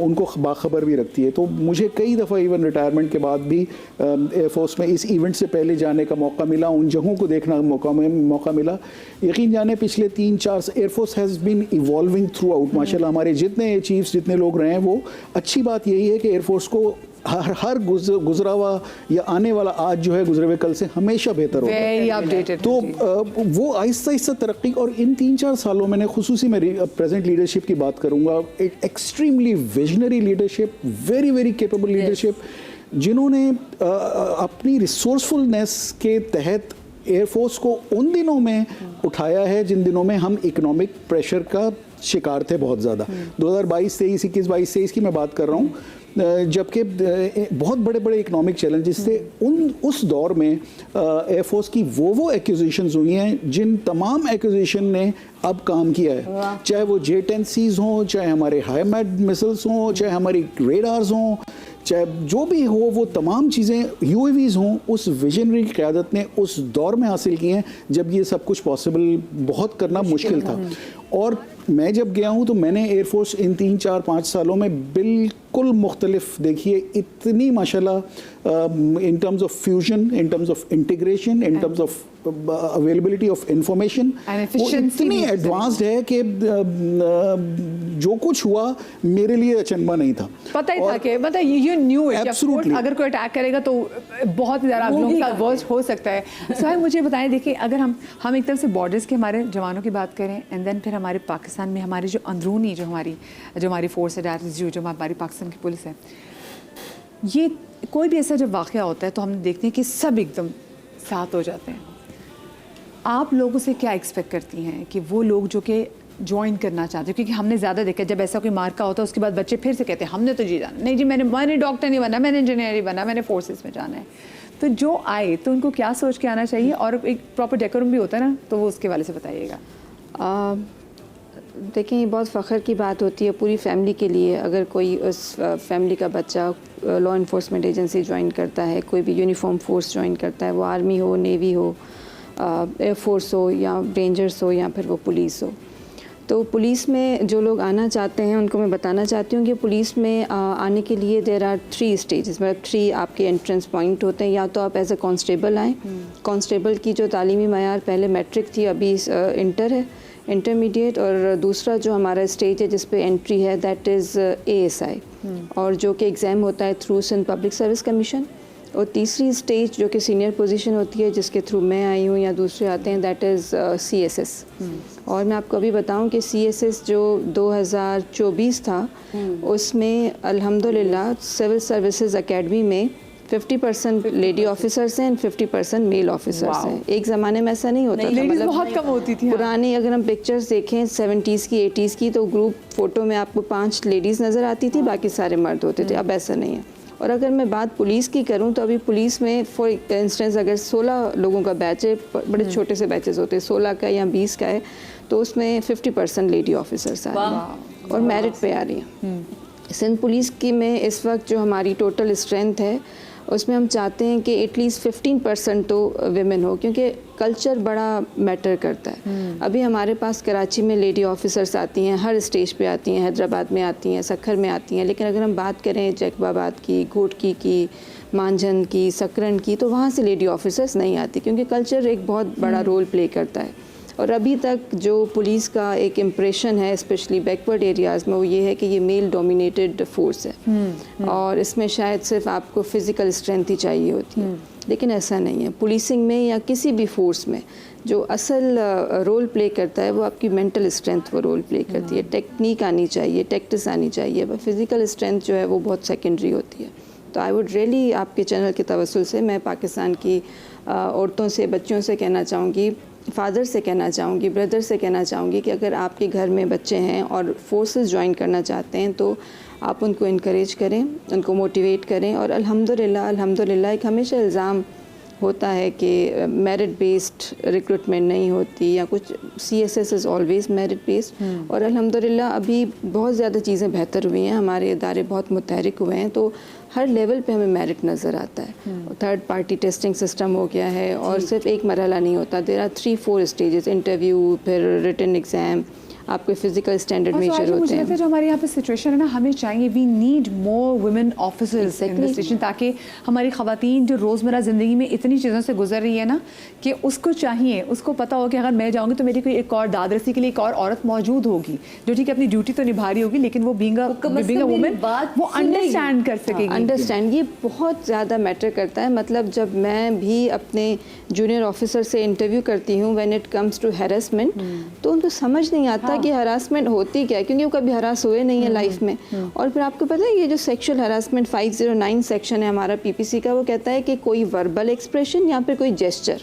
उनको बाखबर भी रखती है। तो मुझे कई दफ़ा इवन रिटायरमेंट के बाद भी एयरफोर्स में इस इवेंट से पहले जाने का मौका मिला, उन जगहों को देखना मौका मिला। यकीन जाने पिछले 3-4 air force has been evolving throughout माशाल्लाह। हमारे जितने चीफ्स, जितने लोग रहे हैं, वो अच्छी बात यही है कि एयरफोर्स को हर गुजरा हुआ या आने वाला आज जो है गुजरे हुए कल से हमेशा बेहतर होगा। तो वो आहिस्ता आहिस्ता तरक्की, और इन 3-4 सालों मैंने खुसूसी में प्रेजेंट लीडरशिप की बात करूँगा, एक extremely visionary leadership, very very capable leadership, जिन्होंने अपनी रिसोर्सफुलनेस के तहत एयरफोर्स को उन दिनों में उठाया है जिन दिनों में हम इकोनॉमिक प्रेशर का शिकार थे बहुत ज़्यादा। 2022-23, 21-22-23 की मैं बात कर रहा हूँ, जबकि बहुत बड़े बड़े इकोनॉमिक चैलेंजेस थे। उस दौर में एयरफोर्स की वो एक्विजिशंस हुई हैं जिन तमाम एक्विजिशन ने अब काम किया है, चाहे वो J-10Cs हों, चाहे हमारे हाईमैड मिसाइल्स हों, चाहे हमारी रेडार्स हों, चाहे जो भी हो, वो तमाम चीज़ें UAVs हों, उस विजनरी क़यादत ने उस दौर में हासिल की हैं जब ये सब कुछ पॉसिबल बहुत करना मुश्किल था। और मैं जब गया हूँ तो मैंने एयरफोर्स इन 3-4-5 सालों में बिल्कुल मुख्तलिफ देखी है। इतनी माशाल्लाह in terms of fusion, in terms of integration, in terms of availability of information, वो इतनी एडवांस्ड है कि जो कुछ हुआ मेरे लिए अचंभा नहीं था। पता ही था कि मतलब यू न्यू इट, अगर कोई अटैक करेगा तो बहुत ज़्यादा आप लोगों के साथ वर्स्ट हो सकता है। सर मुझे बताएं, देखिए अगर हम एक तरफ से बॉर्डर्स के हमारे जवानों की बात करें, एंड देन फिर हमारे पाकिस्तान में हमारी जो अंदरूनी जो हमारी फोर्स है, जो हमारी पाकिस्तान की पुलिस है, ये कोई भी ऐसा जब वाक़या होता है तो हम देखते हैं कि सब एकदम साथ हो जाते हैं। आप लोगों से क्या एक्सपेक्ट करती हैं कि वो लोग जो कि ज्वाइन करना चाहते हैं, क्योंकि हमने ज़्यादा देखा जब ऐसा कोई मार्का होता है उसके बाद बच्चे फिर से कहते हैं हमने तो जी जाना नहीं जी, मैंने डॉक्टर नहीं बनना, मैंने इंजीनियर नहीं बनना, मैंने फोर्सेस में जाना है। तो जो आए तो उनको क्या सोच के आना चाहिए, और एक प्रॉपर डेकोरम भी होता है ना, तो वो उसके वाले से बताइएगा। देखें ये बहुत फ़ख्र की बात होती है पूरी फैमिली के लिए अगर कोई उस फैमिली का बच्चा लॉ इन्फोर्समेंट एजेंसी ज्वाइन करता है, कोई भी यूनिफॉर्म फोर्स ज्वाइन करता है, वो आर्मी हो, नेवी हो, एयरफोर्स हो या रेंजर्स हो या फिर वो पुलिस हो। तो पुलिस में जो लोग आना चाहते हैं उनको मैं बताना चाहती हूँ कि पुलिस में आने के लिए देर आर 3 स्टेजेस, मतलब 3 आपके एंट्रेंस पॉइंट होते हैं। या तो आप एज ए कांस्टेबल आएँ, कांस्टेबल की जो तालीमी मयार पहले मैट्रिक थी, अभी इंटर है, इंटरमीडिएट। और दूसरा जो हमारा स्टेज है जिस पे एंट्री है दैट इज़ ASI, और जो कि एग्ज़ाम होता है through Sindh public service commission. और तीसरी स्टेज जो कि सीनियर पोजीशन होती है जिसके थ्रू मैं आई हूँ या दूसरे आते हैं दैट इज़ CSS। और मैं आपको अभी बताऊँ कि CSS जो 2024 था उसमें अल्हम्दुलिल्लाह सिविल सर्विसेज एकेडमी में 50% लेडी ऑफिसर्स हैं, 50% मेल ऑफिसर्स हैं। एक ज़माने में ऐसा नहीं होता था, लेडीज बहुत कम होती थी। पुरानी अगर हम पिक्चर्स देखें 70s की 80s की तो ग्रुप फ़ोटो में आपको 5 लेडीज़ नज़र आती थी, बाकी सारे मर्द होते थे। अब ऐसा नहीं है। और अगर मैं बात पुलिस की करूं तो अभी पुलिस में फॉर इंस्टेंस अगर 16 लोगों का बैच है, बड़े छोटे से बैचेस होते हैं, 16 का या 20 का है, तो उसमें 50% लेडी ऑफिसर्स आ रही हैं और मेरिट पे आ रही हैं। सिंध पुलिस की में इस वक्त जो हमारी टोटल स्ट्रेंथ है उसमें हम चाहते हैं कि एटलीस्ट 15% तो विमेन हो, क्योंकि कल्चर बड़ा मैटर करता है। अभी हमारे पास कराची में लेडी ऑफिसर्स आती हैं, हर स्टेज पे आती हैं, हैदराबाद में आती हैं, सखर में आती हैं, लेकिन अगर हम बात करें जैकबाबाद की, घोटकी की, मांझन की, सकरन की, तो वहाँ से लेडी ऑफिसर्स नहीं आती, क्योंकि कल्चर एक बहुत बड़ा रोल प्ले करता है। और अभी तक जो पुलिस का एक इम्प्रेशन है स्पेशली बैकवर्ड एरियाज़ में वो ये है कि ये मेल डोमिनेटेड फोर्स है और इसमें शायद सिर्फ आपको फ़िज़िकल स्ट्रेंथ ही चाहिए होती है, लेकिन ऐसा नहीं है। पुलिसिंग में या किसी भी फोर्स में जो असल रोल प्ले करता है वो आपकी मेंटल स्ट्रेंथ वो रोल प्ले करती है। टेक्निक आनी चाहिए, टैक्टिस आनी चाहिए, पर फिज़िकल स्ट्रेंथ जो है वो बहुत सेकेंडरी होती है। तो आई वुड रियली आपके चैनल के तवस्सुल से मैं पाकिस्तान की औरतों से, बच्चियों से कहना चाहूँगी, फादर से कहना चाहूँगी, ब्रदर से कहना चाहूँगी कि अगर आपके घर में बच्चे हैं और फोर्सेस ज्वाइन करना चाहते हैं तो आप उनको इनकरेज करें, उनको मोटिवेट करें। और अल्हम्दुलिल्लाह एक हमेशा इल्ज़ाम होता है कि मेरिट बेस्ड रिक्रूटमेंट नहीं होती या कुछ, CSS is always merit based. और अल्हम्दुलिल्लाह अभी बहुत ज़्यादा चीज़ें बेहतर हुई हैं, हमारे इदारे बहुत मुतहरिक हुए हैं, तो हर लेवल पे हमें मेरिट नज़र आता है। थर्ड पार्टी टेस्टिंग सिस्टम हो गया है और सिर्फ एक मरहला नहीं होता, देयर आर 3-4 स्टेजेस, इंटरव्यू, फिर रिटन एग्ज़ाम, आपके फिजिकल स्टैंडर्ड मेजर होते हैं। जो हमारे यहाँ पे सिचुएशन है ना, हमें चाहिए, we need more women officers in this station, ताकि हमारी ख़वातीन जो रोज़मर्रा ज़िंदगी में इतनी चीज़ों से गुजर रही है ना कि उसको चाहिए, उसको पता हो कि अगर मैं जाऊँगी तो मेरी कोई एक और दादरसी के लिए एक और औरत मौजूद होगी जो ठीक है अपनी ड्यूटी तो निभा रही होगी, लेकिन वो बीइंग अ वुमेन वो अंडरस्टैंड कर सकेगी। अंडरस्टैंड ये बहुत ज़्यादा मैटर करता है। मतलब जब मैं भी अपने जूनियर ऑफिसर से इंटरव्यू करती हूँ when it comes to harassment, तो उनको समझ नहीं आता कि हरासमेंट होती क्या है, क्योंकि वो कभी हरास हुए नहीं है लाइफ में। और फिर आपको पता है ये जो सेक्सुअल हरासमेंट 509 सेक्शन है हमारा PPC का, वो कहता है कि कोई वर्बल एक्सप्रेशन या फिर कोई जेस्चर,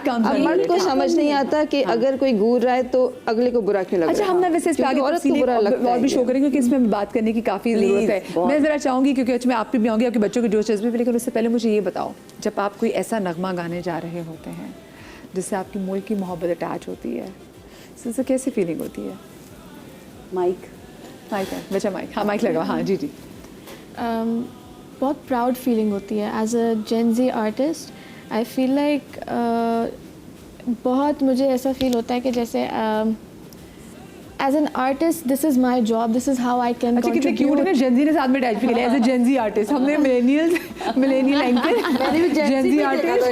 अब मर्द को समझ नहीं आता कि अगर कोई घूर रहा है तो अगले को बुरा क्यों लग रहा है। अच्छा, हम ना वैसे इस पे आगे औरत को बुरा लगता है और भी शो करेंगे क्योंकि इसमें बात करने की काफ़ी ज़रूरत है। मैं ज़रा चाहूँगी क्योंकि मैं आप पे भी आऊँगी, आपके बच्चों की दिलचस्पी भी, लेकिन उससे पहले मुझे ये बताओ, जब आप कोई ऐसा नगमा गाने जा रहे होते हैं जिससे आपकी मुल्क की मोहब्बत अटैच होती है, इससे कैसी फीलिंग होती है? माइक है बच्चा, माइक, हाँ माइक लगा, हाँ जी। बहुत प्राउड फीलिंग होती है as a Gen Z artist. I feel like बहुत मुझे ऐसा फील होता है कि जैसे as an artist this is my job, this is how I can contribute. Gen Z ने साथ में अटैच भी किया as a Gen Z artist, हमने millennial anchor Gen Z artist.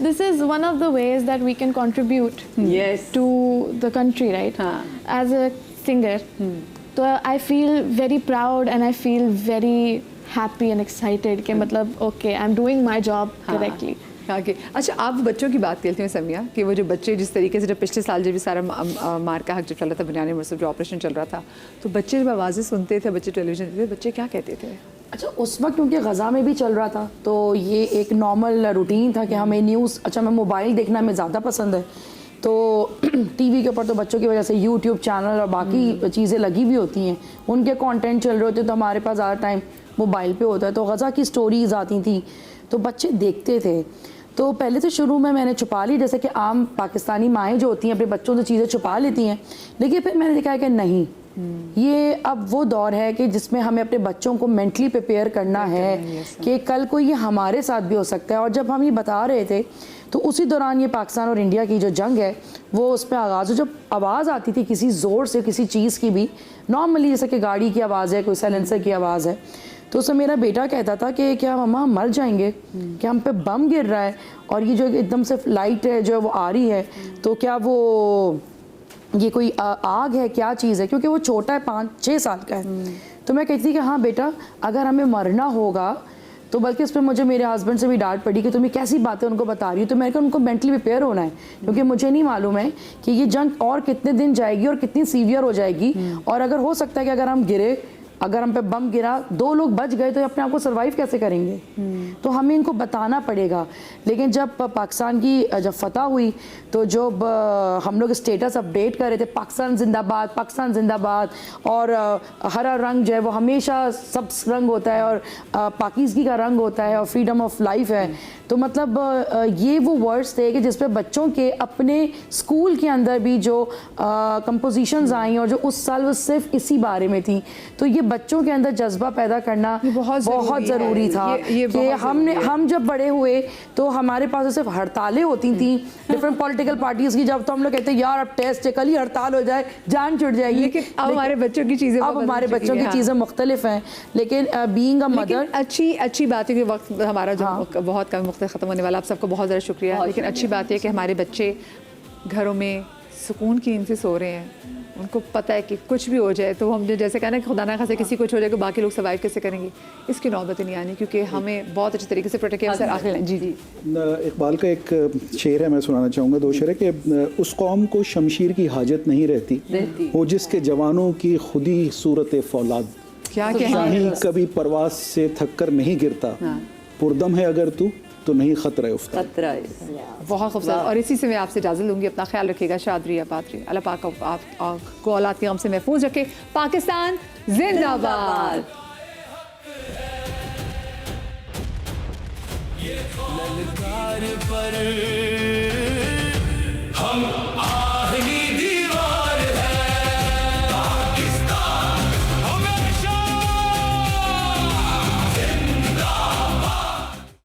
This is one of the ways that we can contribute to the country, right? As a singer. So I feel very proud and I feel very happy and excited कि मतलब okay, I'm doing my job correctly. आगे अच्छा, आप बच्चों की बात करते हैं समिया कि वो जो बच्चे जिस तरीके से, जब पिछले साल जब भी सारा मार का हक जब चल रहा था, बुनियादी मरसब जो ऑपरेशन चल रहा था, तो बच्चे जब आवाज़ें सुनते थे, बच्चे टेलीविज़न देखते थे, बच्चे क्या कहते थे? अच्छा, उस वक्त क्योंकि गज़ा में भी चल रहा था तो ये एक नॉर्मल रूटीन था कि हमें न्यूज़, अच्छा मैं मोबाइल देखना में ज़्यादा पसंद है, तो टीवी के ऊपर तो बच्चों की वजह से यूट्यूब चैनल और बाकी चीज़ें लगी हुई होती हैं, उनके कंटेंट चल रहे होते, तो हमारे पास ज़्यादा टाइम मोबाइल पे होता है, तो गज़ा की स्टोरीज़ आती थी तो बच्चे देखते थे। तो पहले तो शुरू में मैंने छुपा ली, जैसे कि आम पाकिस्तानी माएँ जो होती हैं अपने बच्चों से चीज़ें छुपा लेती हैं, लेकिन फिर मैंने देखा कि नहीं, ये अब वो दौर है कि जिसमें हमें अपने बच्चों को मेंटली प्रिपेयर करना है कि कल को ये हमारे साथ भी हो सकता है। और जब हम ये बता रहे थे तो उसी दौरान ये पाकिस्तान और इंडिया की जो जंग है वो उस पर आगाज़ हो, जब आवाज़ आती थी किसी ज़ोर से किसी चीज़ की भी, नॉर्मली जैसे कि गाड़ी की आवाज़ है, कोई साइलेंसर की आवाज़ है, तो उसमें मेरा बेटा कहता था कि क्या मम्मा हम मर जाएंगे, क्या हम पे बम गिर रहा है, और ये जो एकदम से लाइट है जो वो आ रही है तो क्या वो ये कोई आग है, क्या चीज़ है, क्योंकि वो छोटा है, 5-6 साल का है। तो मैं कहती थी कि हाँ बेटा अगर हमें मरना होगा तो, बल्कि उस पर मुझे मेरे हस्बैंड से भी डांट पड़ी कि तुम ये कैसी बातें उनको बता रही हो। तो मैंने कहा उनको मेंटली प्रिपेयर होना है, क्योंकि मुझे नहीं मालूम है कि ये जंग और कितने दिन जाएगी और कितनी सीवियर हो जाएगी, और अगर हो सकता है कि अगर हम गिरे, अगर हम पे बम गिरा, 2 लोग बच गए तो अपने आप को सर्वाइव कैसे करेंगे। तो हमें इनको बताना पड़ेगा। लेकिन जब पाकिस्तान की जब फतह हुई तो जब हम लोग स्टेटस अपडेट कर रहे थे पाकिस्तान जिंदाबाद, पाकिस्तान जिंदाबाद, और हरा रंग जो है वो हमेशा सब्ज रंग होता है और पाकिज़गी का रंग होता है और फ्रीडम ऑफ लाइफ है, तो मतलब ये वो वर्ड्स थे कि जिस पे बच्चों के अपने स्कूल के अंदर भी जो कंपोजिशंस आई और जो उस साल वो सिर्फ इसी बारे में थी, तो ये बच्चों के अंदर जज्बा पैदा करना बहुत ज़रूरी था। कि हम जब बड़े हुए तो हमारे पास सिर्फ हड़तालें होती थी डिफरेंट पॉलिटिकल पार्टीज की, जब तो हम लोग कहते हैं यार अब टेस्ट है, कल ही हड़ताल हो जाए, जान छुट जाएगी। लेकिन अब हमारे बच्चों की चीज़ें, अब हमारे बच्चों की चीज़ें मुख्तलिफ हैं। लेकिन बीइंग अ मदर अच्छी बात है कि वक्त हमारा जो बहुत कम वक्त ख़त्म होने वाला, आप सबको बहुत ज़्यादा शुक्रिया। लेकिन अच्छी बात है कि हमारे बच्चे घरों में सुकून की नींद से सो रहे हैं, उनको पता है कि कुछ भी हो जाए तो हम जैसे कहना कि खुदा ना खासे किसी कुछ हो जाए तो बाकी लोग सर्वाइव कैसे करेंगे, इसकी नौबत नहीं आनी, क्योंकि हमें बहुत अच्छे तरीके से प्रोटेक्ट किया। सर आखिर जी इकबाल का एक शेर है, मैं सुनाना चाहूँगा, 2 शेर है कि उस कौम को शमशीर की हाजत नहीं रहती वो जिसके जवानों की खुदी सूरत फौलाद, क्या शाही कभी परवाज से थक कर नहीं गिरता, पुरदम है अगर तू तो नहीं खतरा है उफ्ताद। बहुत खूबसूरत। और इसी से मैं आपसे इजाज़त लूँगी। अपना ख्याल रखिएगा, शाद रहिए, आबाद रहिए, अल्लाह पाक आपको औलाद के गम से महफूज रखे। पाकिस्तान जिंदाबाद। ललकार पर हम